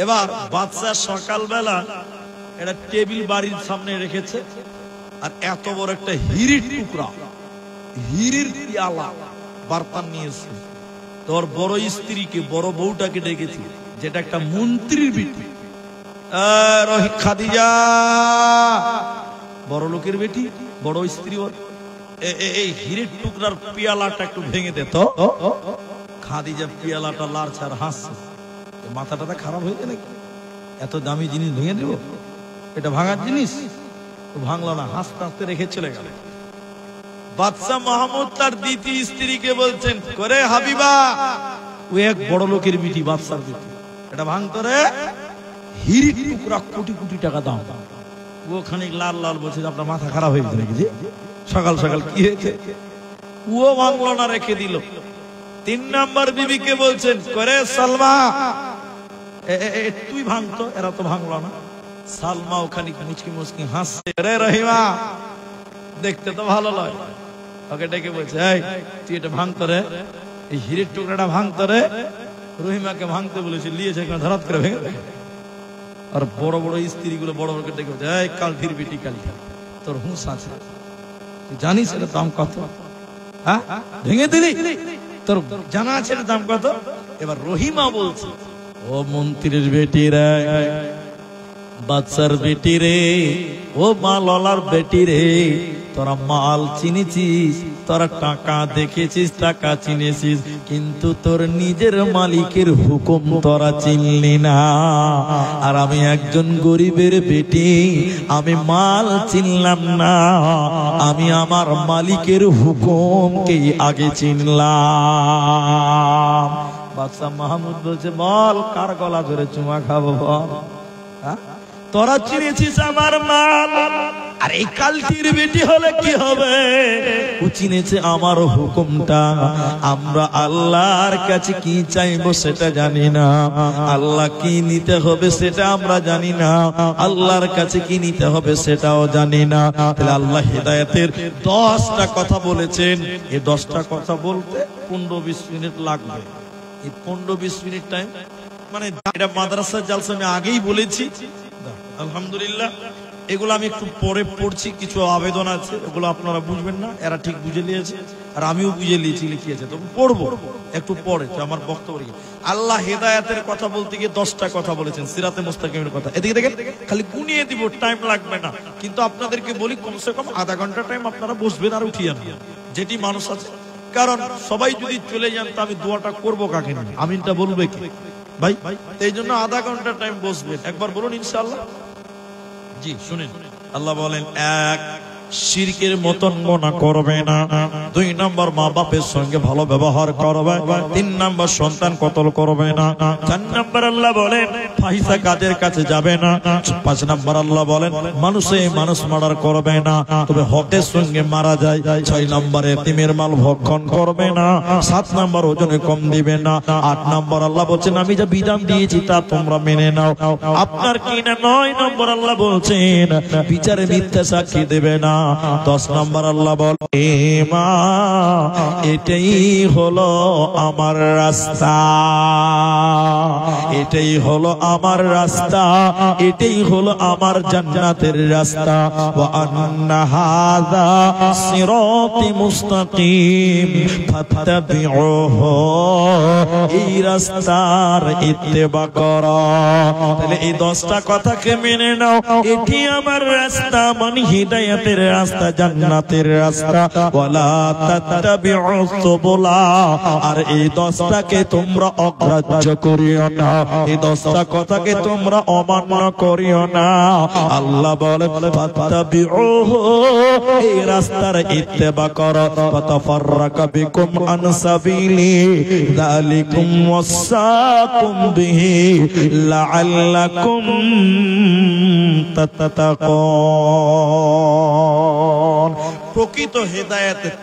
এবার বাদশা সকালবেলা একটা টেবিল বাড়ির সামনে রেখেছে, আর এত বড় একটা হিরির টুকরা, হিরির পিয়ালা বার্তান নিয়েছে। তোর বড় স্ত্রীকে, বড় বউটাকে ডেকেছি, যেটা একটা মন্ত্রীর বেটি, খাদিজা, বড় লোকের বেটি, বড় স্ত্রী, এই হিরের টুকরার পিয়ালাটা একটু ভেঙে দে তো। খাদিজা পিয়ালাটা লাড়ছার হাসছে, মাথাটা খারাপ হয়েছে নাকি, এত দামি জিনিস ভেঙে দেব, এটা ভাঙার জিনিস? ভাঙলো না, হাসতে হাসতে রেখে চলে গেল। বাদশা মাহমুদ তার দ্বিতীয় স্ত্রীকে বলছেন, করে হাবিবা, ও এক বড় লোকের বিটি, বাদশার বিটি, এটা ভাঙতো রে, হিরির টুকরা, কোটি কোটি টাকা দাম। ও খানিক লাল লাল বলছে, আপনার মাথা খারাপ হয়ে গেছে নাকি? সকাল সকাল কি হয়েছে? ও ভাঙলো না, রেখে দিল। 3 নম্বর বিবিকে বলছেন, করে সালমা, তুই ভাঙতো, এরা তো ভাঙলো না। সালমা ওখানে মুচকি মুচকি হাসছে, রে রহিমা, দেখতে তো ভালো লাগে। ওকে ডেকে বলছে, এই তুই এটা ভাঙতো রে, এই হিরের টুকরাটা ভাঙতো রে। রহিমাকে ভাঙতে বলেছে, লিয়েছে ধরাত করে ভেঙে দেয়। আর বড় বড় স্ত্রী গুলো বড় বড় ডেকে বলছে, এই কালধির বেটি, কালি তোর হুঁশ আছে, তুই জানিস এটার দাম কত? হ্যাঁ, ভেঙে দিলি, তোর জানা আছে এটার দাম কত? এবার রহিমা বলছে, ও মন্ত্রীর বেটি রে, বাদশার বেটি রে, ও মালার বেটি রে, তোরা মাল চিনেছিস, তোরা টাকা দেখেছিস, টাকা চিনেছিস, কিন্তু তোর নিজের মালিকের হুকুম তোরা চিনলি না। আর আমি একজন গরিবের বেটি, আমি মাল চিনলাম না, আমি আমার মালিকের হুকুমকে আগে চিনলাম। বাদশা মাহমুদ বলছে, বল কার গলা ধরে চুমা খাবো বল? তোরা চিনেছিস আমার মাল, আর এই কালটির বেটি হলে কি হবে? ও চিনেছে আমার হুকুমটা। আমরা আল্লাহর কাছে কি চাইবো সেটা জানি না, আল্লাহ কি নিতে হবে সেটা আমরা জানি না, আল্লাহর কাছে কি নিতে হবে সেটাও জানি না। তাহলে আল্লাহ হিদায়াতের 10টা কথা বলেছেন। এই 10টা কথা বলতে 15-20 মিনিট লাগবে। এই 15-20 মিনিট টাইম, মানে এটা মাদ্রাসার জালসা আমি আগেই বলেছি। আলহামদুলিল্লাহ, এগুলো আমি একটু পরে পড়ছি, কিছু আবেদন আছে, এগুলো আপনারা বুঝবেন না, এরা ঠিক বুঝে নিয়েছে আর আমিও বুঝে নিয়েছি, লিখিয়েছে, তবে পড়বো একটু পরে। আমার বক্তব্য আল্লাহ হেদায়েতের কথা বলতে গিয়ে 10টা কথা বলেছেন, সিরাতে মুস্তাকিমের কথা। এদিকে দেখেন, খালি গুনিয়ে দিব, টাইম লাগবে না, কিন্তু আপনাদেরকে বলি কমসে কম আধা ঘন্টা টাইম আপনারা বসবেন আর উঠিয়ে আনবেন, যেটি মানুষ আছে। কারণ সবাই যদি চলে যান তো আমি দোয়াটা করবো কাকে নিয়ে, আমিনটা বলবে কি ভাই? এই জন্য আধা ঘন্টা টাইম বসবেন, একবার বলুন ইনশাআল্লাহ। জি শুনেন, আল্লাহ বলেন, 1 শিরকের মতন গুনাহ করবে না, 2 নম্বর মা বাপের সঙ্গে ভালো ব্যবহার করবে, 3 নম্বর সন্তান কতল করবে না, 4 নম্বর আল্লাহ বলেন ফাহিশা কাজের কাছে যাবে না, 5 নম্বর আল্লাহ বলেন মানুষ মার্ডার করবে না, তবে হকের সঙ্গে মারা যায়, 6 নম্বরে এতিমের মাল ভক্ষণ করবে না, 7 নম্বর ওজনে কম দিবে না, 8 নম্বর আল্লাহ বলছেন আমি যা বিধান দিয়েছি তা তোমরা মেনে নাও। আপনার কি না 9 নম্বর আল্লাহ বলছেন বিচারে মিথ্যা সাক্ষী দেবে না, 10 নম্বর আল্লাহ বলে মা এটাই হলো আমার রাস্তা, এটাই হলো আমার রাস্তা, এটাই হলো আমার জান্নাতের রাস্তা। ওয়া আন্না হাযা সিরাতি মুস্তাকিম ফাত্তাবিউহু, এই রাস্তার ইত্তেবা করো। তাহলে এই 10টা কথাকে মেনে নাও, এটি আমার রাস্তা, মানে হিদায়াতের রাস্তা, জান্নাতের রাস্তা। ওয়ালা তাত্তাবিউস সুবুলা, আর এই 10টাকে তোমরা অগ্রাহ্য করিও না, এই 10টা কথাকে তোমরা অমান্য করিও না। আল্লাহ বলে ফাত্তাবিউহু, এই রাস্তার ইত্তেবা করো। ফাতাফাররাকা বিকুম আন সাবিলি যালিকুম ওয়াসাকুম বিহি লাআল্লাকুম তাত্তাকুন। প্রকৃত হেদায়েতের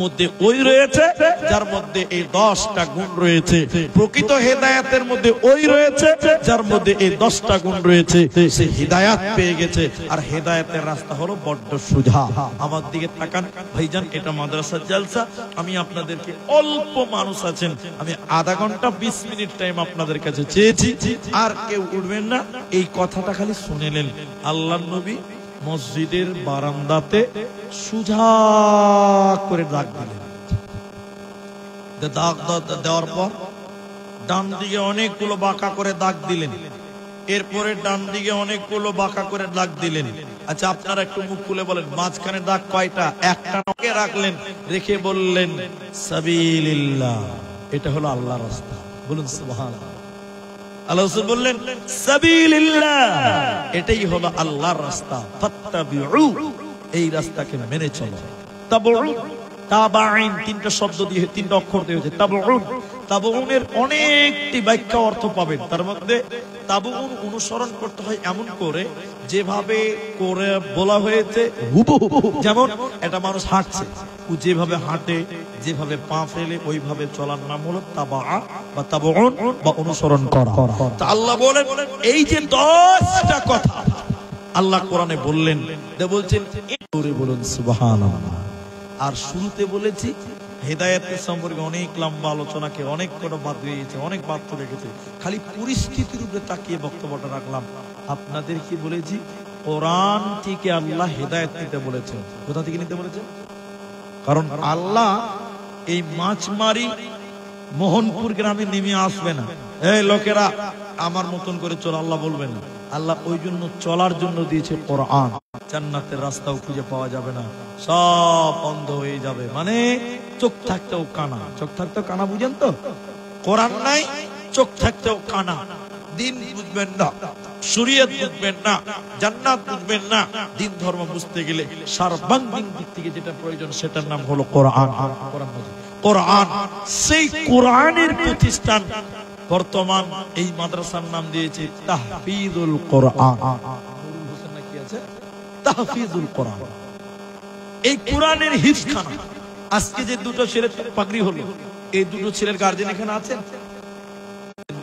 মধ্যে ওই রয়েছে যার মধ্যে এই 10টা গুণ রয়েছে। প্রকৃত হেদায়েতের মধ্যে ওই রয়েছে যার মধ্যে এই 10টা গুণ রয়েছে। সে হিদায়াত পেয়ে গেছে। আর হেদায়েতের রাস্তা হলো বড্ড সোজা। আমার দিকে তাকান ভাইজান, এটা মাদ্রাসার জালসা। আমি আপনাদেরকে, অল্প মানুষ আছেন, আমি আধা ঘন্টা 20 মিনিট টাইম আপনাদের কাছে চেয়েছি। আর কেউ উঠবেন না, এই কথাটা খালি শুনেলেন। আল্লাহর নবী মসজিদের বারান্দাতে সুজা করে দাগ দিলেন। দাগ দেওয়ার পর ডান দিকে অনেকগুলো বাঁকা করে দাগ দিলেন, এরপরে ডান দিকে অনেকগুলো বাঁকা করে দাগ দিলেন। আচ্ছা আপনারা একটু মুখ খুলে বলেন, মাঝখানে দাগ কয়টা? একটা নকে রাখলেন, রেখে বললেন সাবিলিল্লাহ, এটা হলো আল্লাহর রাস্তা। বলুন সুবহানাল্লাহ। আল্লাহ রাসূল বললেন সাবিলিল্লাহ, এটাই হলো আল্লাহর রাস্তা। ফাত্তাবিউ, এই রাস্তাকে মেনে চলো। তাবউ, তাবাইন, 3টা শব্দ দিয়ে 3টা অক্ষর দিয়ে হয়েছে তাবউন। তাবউনের অনেকটি ব্যাখ্যা অর্থ পাবেন। তার মধ্যে তাবউন অনুসরণ করতে হয় এমন করে যেভাবে করে বলা হয়েছে হুবহু। যেমন একটা মানুষ হাঁটছে, ও যেভাবে হাঁটে, যেভাবে পা ফেলে, ওইভাবে চলার নাম হলো তাবা বা তাবউন বা অনুসরণ করা। তা আল্লাহ বলেন এই যে 10টা কথা আল্লাহ কোরআনে বললেন, বলছেন বলুন সুবহানাল্লাহ। আর শুরুতে বলেছি হেদায়েতের সম্পর্কে অনেক লম্বা আলোচনাকে অনেক কটা বাদ দিয়ে গেছে, অনেক বাদ তো রেখেছে। খালি পরিস্থিতির উপরে তাকিয়ে বক্তব্যটা রাখলাম। আপনাদের কি বলেছি? কোরআন থেকে আল্লাহ হেদায়েত নিতে বলেছেন। কোথা থেকে নিতে বলেছেন? কারণ আল্লাহ এই মাছমারি মোহনপুর গ্রামে নেমে আসবে না, এই লোকেরা আমার মতন করে চল, আল্লাহ বলবেন না। আল্লাহ ওই জন্য চলার জন্য দিয়েছে কোরআন। জান্নাতের রাস্তাও খুঁজে পাওয়া যাবে না, সব বন্ধ হয়ে যাবে। মানে চোখ থাকতেও কানা, চোখ থাকতেও কানা, বুঝেন তো? কোরআন নাই, চোখ থাকতেও কানা। দিন বুঝবেন না, শরীয়ত বুঝবেন না, জান্নাত বুঝবেন না। দিন ধর্ম বুঝতে গেলে সর্বাঙ্গীন দিক থেকে যেটা প্রয়োজন সেটার নাম হলো কোরআন। কোরআন, সেই কোরআনের প্রতিষ্ঠান। বর্তমান এই মাদ্রাসার নাম দিয়েছে তাহফিজুল কোরআন। কি আছে? তাহফিজুল কোরআন। এই কোরআনের হিফজখানা। আজকে যে দুটো ছেলে পাগড়ি হলো, এই দুটো ছেলের গার্জিয়ান এখানে আছেন।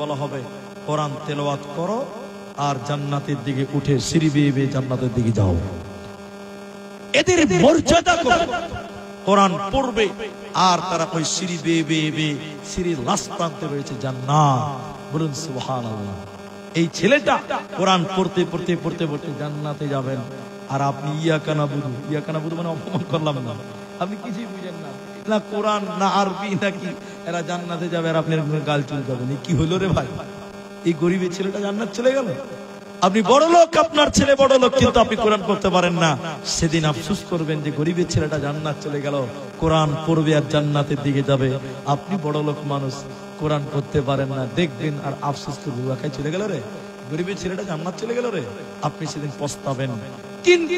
বলা হবে কোরআন তেলাওয়াত করো আর জান্নাতের দিকে উঠে সিঁড়ি বেয়ে বেয়ে জান্নাতের দিকে যাও। এদের মর্যাদা কত! কোরআন পড়বে আর তারা ওই সিঁড়ি বেয়ে বেয়ে বেয়ে সিঁড়ির লাস্ট প্রান্তে রয়েছে জান্নাত। বলুন সুবহানাল্লাহ। এই ছেলেটা কোরআন পড়তে পড়তে পড়তে পড়তে জান্নাতে যাবেন। আর আপনি ইয়াকা নাবুদু, ইয়াকা নাবুদু মানে অপমান করলাম না, আপনি কিছুই বুঝেন না, না কোরআন না আরবি নাকি, এরা জান্নাতে যাবে আর আপনার গাল চলে যাবেন। কি হলো রে ভাই? এই গরিবের ছেলেটা জান্নাত চলে গেল। আপনি বড় লোক, আপনার ছেলে বড় লোক, কিন্তু আপনি কোরআন পড়তে পারেন না। সেদিন আফসোস করবেন যে গরিবের ছেলেটা জান্নাত চলে গেল, কোরআন পড়বে আর জান্নাতের দিকে যাবে। আপনি বড় লোক মানুষ, কোরআন পড়তে পারেন না, দেখবেন আর আফসোস করবেন, ওয়াকাই চলে গেল রে, গরিবের ছেলেটা জান্নাত চলে গেল রে। আপনি সেদিন পস্তাবেন। কিন্তু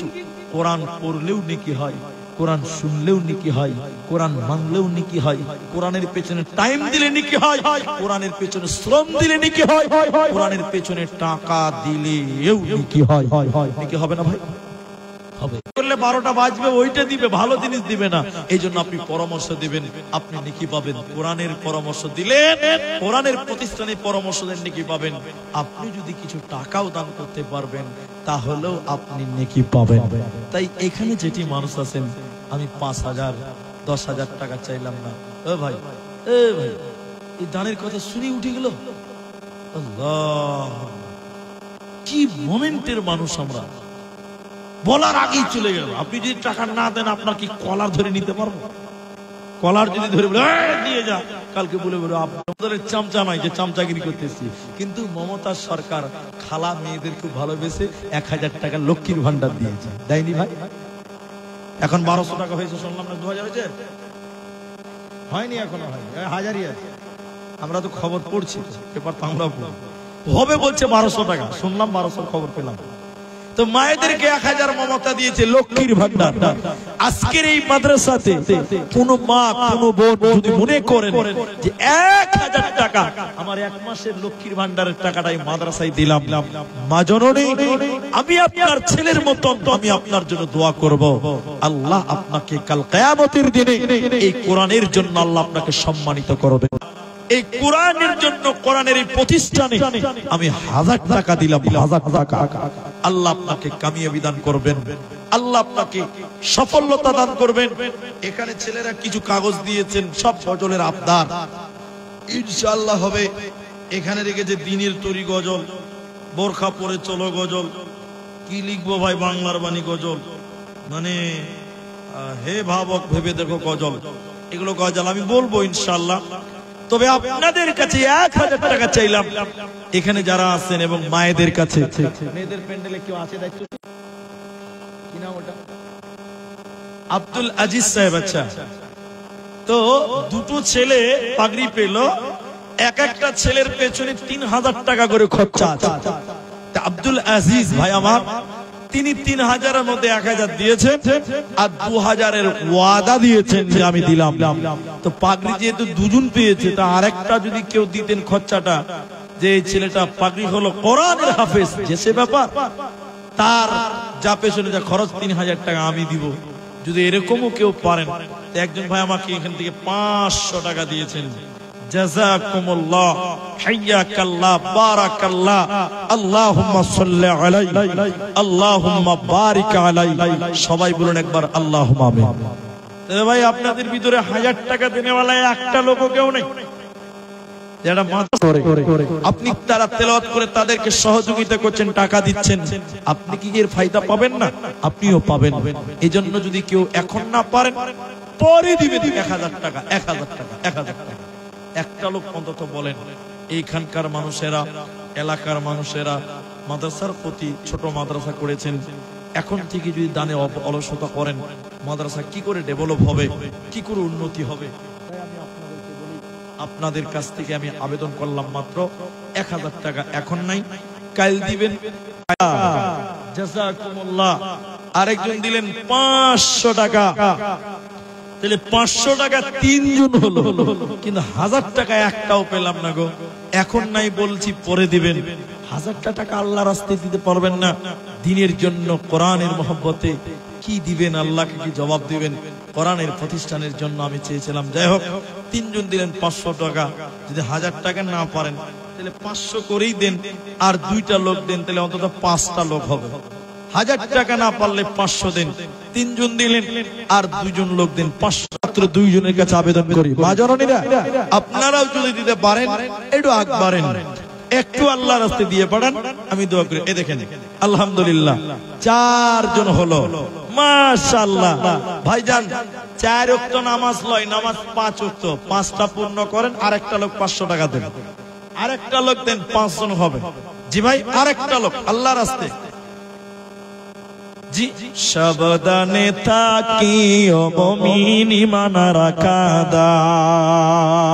কোরআন পড়লেও নেকি হয়, কোরআন শুনলেও নেকি হয়, কোরআন মানলেও নেকি হয়, কোরআনের পেছনে টাইম দিলে নেকি হয়, কোরআনের পেছনে শ্রম দিলে নেকি হয়, কোরআনের পেছনে টাকা দিলেও নেকি হয়। নেকি হবে না ভাই? হবে। করলে 12টা বাজবে, ওইটা দিবে, ভালো জিনিস দিবে না। এই জন্য আপনি পরামর্শ দিবেন, আপনি নেকি পাবেন। কোরআনের পরামর্শ দিলেন, কোরআনের প্রতিষ্ঠানে পরামর্শ দেন, নেকি পাবেন। আপনি যদি কিছু টাকাও দান করতে পারবেন, তাহলেও আপনি নেকি পাবেন। তাই এখানে যেটি মানুষ আছেন, আমি 5,000 10,000 টাকা চাইলাম না। ও ভাই, এ ভাই, এই দানের কথা শুনে উঠে গেল। আল্লাহ, কি মোমেন্টের মানুষ আমরা, বলার আগেই চলে গেল। আপনি যদি টাকা না দেন, আপনার কি কলার ধরে নিতে পারবো? কলার যদি ধরে বলে নিয়ে যা, কালকে বলে বলে আপনাদের চামচা নাই যে চামচাগিরি করতেছি। কিন্তু মমতা সরকার খালা মেয়েদের খুব ভালোবেসে 1,000 টাকা লক্ষ্মীর ভান্ডার দিয়েছে, দেয়নি ভাই? এখন 1200 টাকা হয়েছে শুনলাম, না 2000 হয়েছে? হয়নি, এখনো হয়নি, 1000ই আছে। আমরা তো খবর পড়ছি, পেপার তো আমরা হবে বলছে 1200 টাকা, শুনলাম 1200 খবর পেলাম। তো মায়েদেরকে 1000 মমতা দিয়েছে লক্ষ্মীর ভান্ডার। আজকের এই মাদ্রাসাতে কোন মা কোন বোন যদি মনে করেন যে 1000 টাকা আমার এক মাসের লক্ষ্মীর ভান্ডারের টাকাটাই মাদ্রাসায় দিলাম, মা জননী, আমি আপনার ছেলের মতন আমি আপনার জন্য দোয়া করব। আল্লাহ আপনাকে কাল কিয়ামতের দিনে এই কোরআনের জন্য আল্লাহ আপনাকে সম্মানিত করবে। এই কোরআনের জন্য, কোরআনের এই প্রতিষ্ঠানে আমি 1000 টাকা দিলাম, 1000 টাকা, আল্লাহ আপনাকে কামিয়াবি দান করবেন, আল্লাহ আপনাকে সফলতা দান করবেন। এখানে ছেলেরা কিছু কাগজ দিয়েছেন, সব গজলের আবদার ইনশাআল্লাহ হবে। এখানে রেখেছে দিনের তরি গজল, বোরখা পরে চলো গজল, কি লিখবো ভাই, বাংলার বাণী গজল, মানে হে ভাবক ভেবে দেখো গজল, এগুলো গজল আমি বলবো ইনশাআল্লাহ। তবে আপনাদের কাছে 1000 টাকা চাইলাম, এখানে যারা আছেন এবং মায়েদের কাছে। মেয়েদের প্যান্ডেলে কেউ আছে দায়িত্ব, কি নাম ওটা? আব্দুল আজিজ সাহেব। আচ্ছা, তো দুটো ছেলে পাগড়ি পেল, এক একটা ছেলের পেছনে 3000 টাকা করে খরচা আছে। আব্দুল আজিজ ভাই আমার, তিনি 3000-এর মধ্যে 1000 দিয়েছেন আর 2000-এর ওয়াদা দিয়েছেন যে আমি দিলাম। তো পাগড়ি যেহেতু দুজন পেয়েছে, তা আরেকটা যদি কেউ দিতেন খরচাটা, যে এই ছেলেটা পাগড়ি হলো কোরআনের হাফেজ, যে সে ব্যাপার, তার যা পেছনে যা খরচ 3000 টাকা আমি দিব। যদি এরকমও কেউ পারেন, একজন ভাই আমাকে এখান থেকে 500 টাকা দিয়েছেন, জাযাকুমুল্লাহ, হাইয়াকাল্লাহ, বারাকাল্লাহ, আল্লাহুম্মা সাল্লি আলাইহি, আল্লাহুম্মা বারিক আলাইহি। সবাই বলুন একবার আল্লাহুম্মা আমিন। তবে ভাই আপনাদের ভিতরে 1000 টাকা দেনেওয়ালা একটা লোকও কেউ নেই যারা আপনি তারা তেলাওয়াত করে তাদেরকে সহযোগিতা করছেন, টাকা দিচ্ছেন, আপনি কি এর ফায়দা পাবেন না? আপনিও পাবেন। এই জন্য যদি কেউ এখন না পারেন, পরে দিবেন 1000 টাকা, 1000 টাকা, 1000 টাকা। একটা লোক অন্তত বলেন, এইখানকার মানুষেরা, এলাকার মানুষেরা মাদ্রাসার প্রতি, ছোট মাদ্রাসা করেছেন, এখন থেকে যদি দানে অলসতা করেন, মাদ্রাসা কি করে ডেভেলপ হবে, কি করে উন্নতি হবে? আপনাদের কাছ থেকে আমি আবেদন করলাম মাত্র 1000 টাকা, এখন নাই, কাল দিবেন। জাযাকুমুল্লাহ। আরেকজন দিলেন 500 টাকা, তাহলে 500 টাকা 3 জন হলো, কিন্তু 1000 টাকা একটাও পেলাম না গো। এখন নাই বলছি, পরে দিবেন। 1000 টাকা আল্লাহর রাস্তায় দিতে পারবেন না, দ্বীনের জন্য, কোরআনের মহব্বতে কি দিবেন? আল্লাহকে কি জবাব দিবেন? কোরআনের প্রতিষ্ঠানের জন্য আমি চেয়েছিলাম। যাই হোক, 3 জন দিলেন 500 টাকা। যদি 1000 টাকা না পারেন, তাহলে 500 করেই দেন, আর 2টা লোক দেন, তাহলে অন্তত 5টা লোক হবে। 1000 টাকা না পারলে 500 দেন। 3 জন দিলেন আর 2 জন লোক দেন, 500। মাত্র 2 জনের কাছে আবেদন করি, মা জননীরা, আপনারাও যদি দিতে পারেন একটু আগ বাড়েন, একটু আল্লাহর রাস্তায় দিয়ে পাঠান, আমি দোয়া করি। এই দেখেন, আলহামদুলিল্লাহ 4 জন হলো, মাশাআল্লাহ। ভাইজান 4 ওয়াক্ত নামাজ লয়, নামাজ 5 ওয়াক্ত, 5টা পূর্ণ করেন। আরেকটা লোক 500 টাকা দেন, আরেকটা লোক দেন, 5 জন হবে। জি ভাই, আরেকটা লোক আল্লাহর রাস্তায়। জি, সাবধানে থাকিও মুমিন ঈমান রাখা দায়,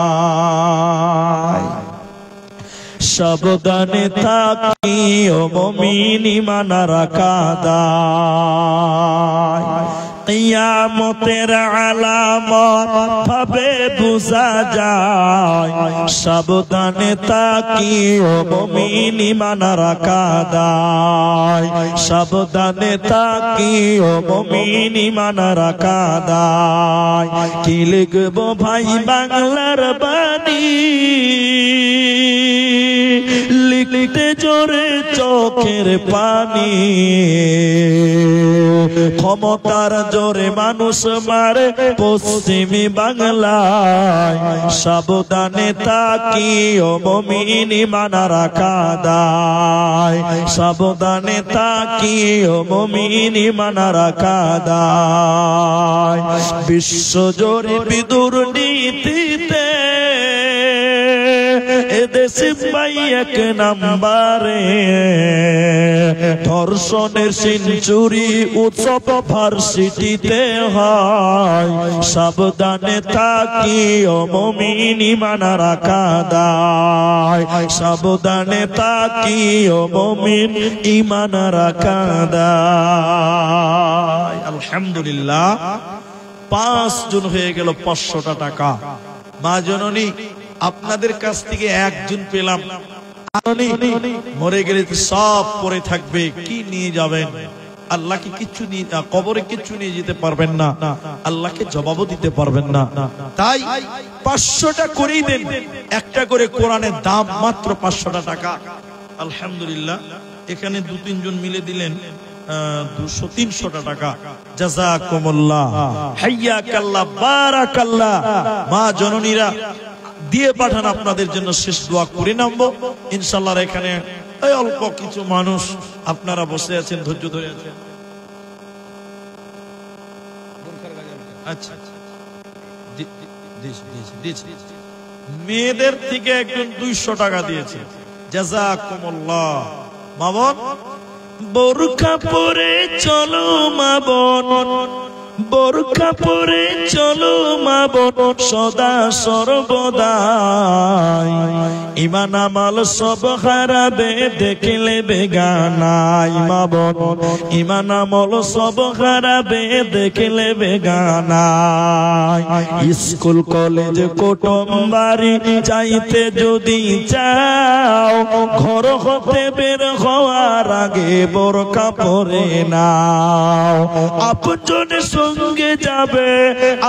সাবধানে থাকিও মুমিন ঈমান রাখা দায়। কিয়ামতের আলামত ভাবে বুঝা যায়, সাবধানে থাকিও মুমিন ঈমান রাখা দায়, সাবধানে থাকিও মুমিন ঈমান রাখা দায়। কি লিখবো ভাই বাংলার বাণী, লিখতে জোরে চোখের পানি, ক্ষমতার জোরে মানুষ মারে পশ্চিমী বাংলায়, সাবধানে তাকিও মুমিন ঈমান রাখা দায়, সাবধানে তাকিও মুমিন ঈমান রাখা দায়। বিশ্বজোরে দুর্নীতিতে এদেশে পাই এক নাম্বারে, ধর্ষণের সেঞ্চুরি উৎসব ভার্সিটিতে হয়, সাবধানে তাকিও মুমিন ঈমান রাখা দায়, সাবধানে তাকিও মুমিন ঈমান রাখা দায়। আলহামদুলিল্লাহ 5 জন হয়ে গেল 500 টাকা। মা জননী আপনাদের কাছ থেকে একজন পেলাম, মরে গেলে সব পরে থাকবে, কি নিয়ে যাবেন? আল্লাহকে কিচ্ছু নিয়ে, কবরে কিচ্ছু নিয়ে যেতে পারবেন না, আল্লাহকে জবাবও দিতে পারবেন না। তাই 500টা করেই দেন, একটা করে কোরআনের দাম মাত্র 500 টাকা। আলহামদুলিল্লাহ এখানে 2-3 জন মিলে দিলেন 200-300 টাকা। জাযাকুমুল্লাহ, হাইয়াকাল্লাহ, বারাকাল্লাহ। মা জননীরা দিয়ে পাঠান, আপনাদের জন্য শেষ দোয়া করে নামবো ইনশাআল্লাহ। এখানে এই অল্প কিছু মানুষ আপনারা বসে আছেন, ধৈর্য ধরে আছেন। আচ্ছা, মেয়েদের থেকে একজন 200 টাকা দিয়েছে, জাযাকুমুল্লাহ। মা বোন, বোরকা পরে চলো মা বোন, বোরকা পরে চলো মা বোন, সদা সর্বদাই, ঈমান আমল সব হারাবে দেখলে বেগানাই। মা বোন, ঈমান আমল সব হারাবে দেখলে বেগানাই। স্কুল কলেজ কুটুম বাড়ি যাইতে যদি চাও, ঘর হতে বের হওয়ার আগে বোরকা পরে নাও। আপনজনের সঙ্গে যাবে,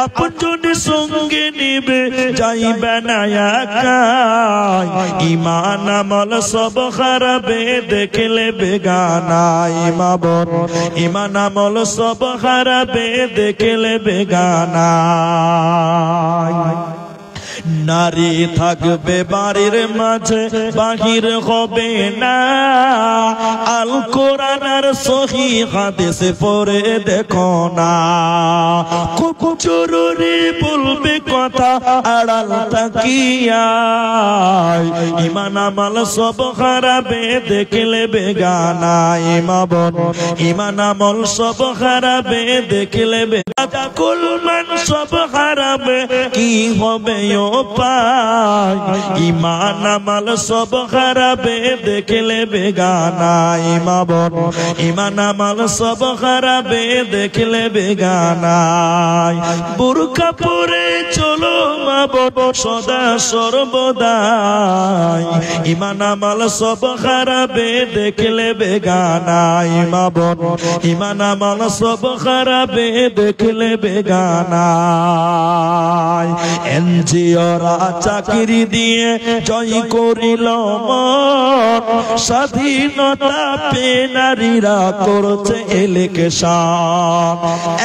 আপনজনের সঙ্গে নিবে, যাইবে না একাই। ঈমান আমল সব হারাবে দেখলে বেগানাই। মা বোন, ঈমান আমল সব হারাবে দেখলে বেগানাই। নারী থাকবে বাড়ির মাঝে, বাহির হবে না, আল কোরআন আর সহি হাদিস পড়ে দেখো না। খুব জরুরি বলবে কথা আড়াল তাকিয়া, ঈমান আমল সব হারাবে দেখলে বেগানাই। মা বোন, ঈমান আমল সব হারাবে দেখলে বেগানা, কুলমান সব হারাবে কি হবে পাই। ঈমান আমল সব হারাবে দেখলে বেগানাই। মা বোন, ঈমান আমল সব হারাবে দেখলে বেগানাই। বুরকা পরে চলো মা বোন, সদা সর্বদাই, ঈমান আমল সব হারাবে দেখলে বেগানাই। মা বোন, ঈমান আমল সব হারাবে দেখলে বেগানাই। এনজিওরা চাকরি দিয়ে জয় করিল মন, স্বাধীনতা পেয়ে নারীরা করছে ইলেকশন।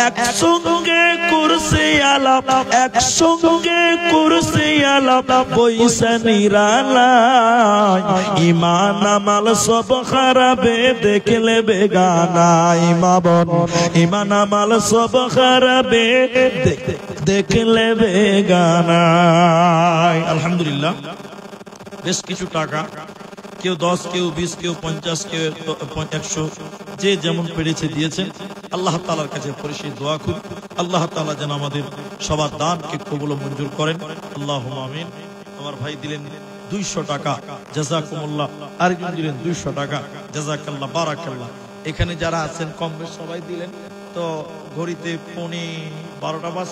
একসঙ্গে করছে আলাপ, একসঙ্গে করছে আলাপ, বইসা নিরালায়। ঈমান আমল সব হারাবে দেখলে বেগানাই। মা বোন, ঈমান আমল সব হারাবে দেখলে বেগানাই। আলহামদুলিল্লাহ বেশ কিছু টাকা, কেউ 10, কেউ 20, কেউ 50, কেউ 100, যে যেমন পেরেছে দিয়েছেন। আল্লাহ তাআলার কাছে পরিশেষ দোয়া করি, আল্লাহ তাআলা যেন আমাদের সবার দানকে কবুল ও মঞ্জুর করেন। আল্লাহুম্মা আমিন। আমার ভাই দিলেন 200 টাকা, জাযাকুমুল্লাহ। আরেকজন দিলেন 200 টাকা, জাযাকাল্লাহ, বারাকাল্লাহ। এখানে যারা আছেন কম বেশ সবাই দিলেন। তো ঘড়িতে 12:15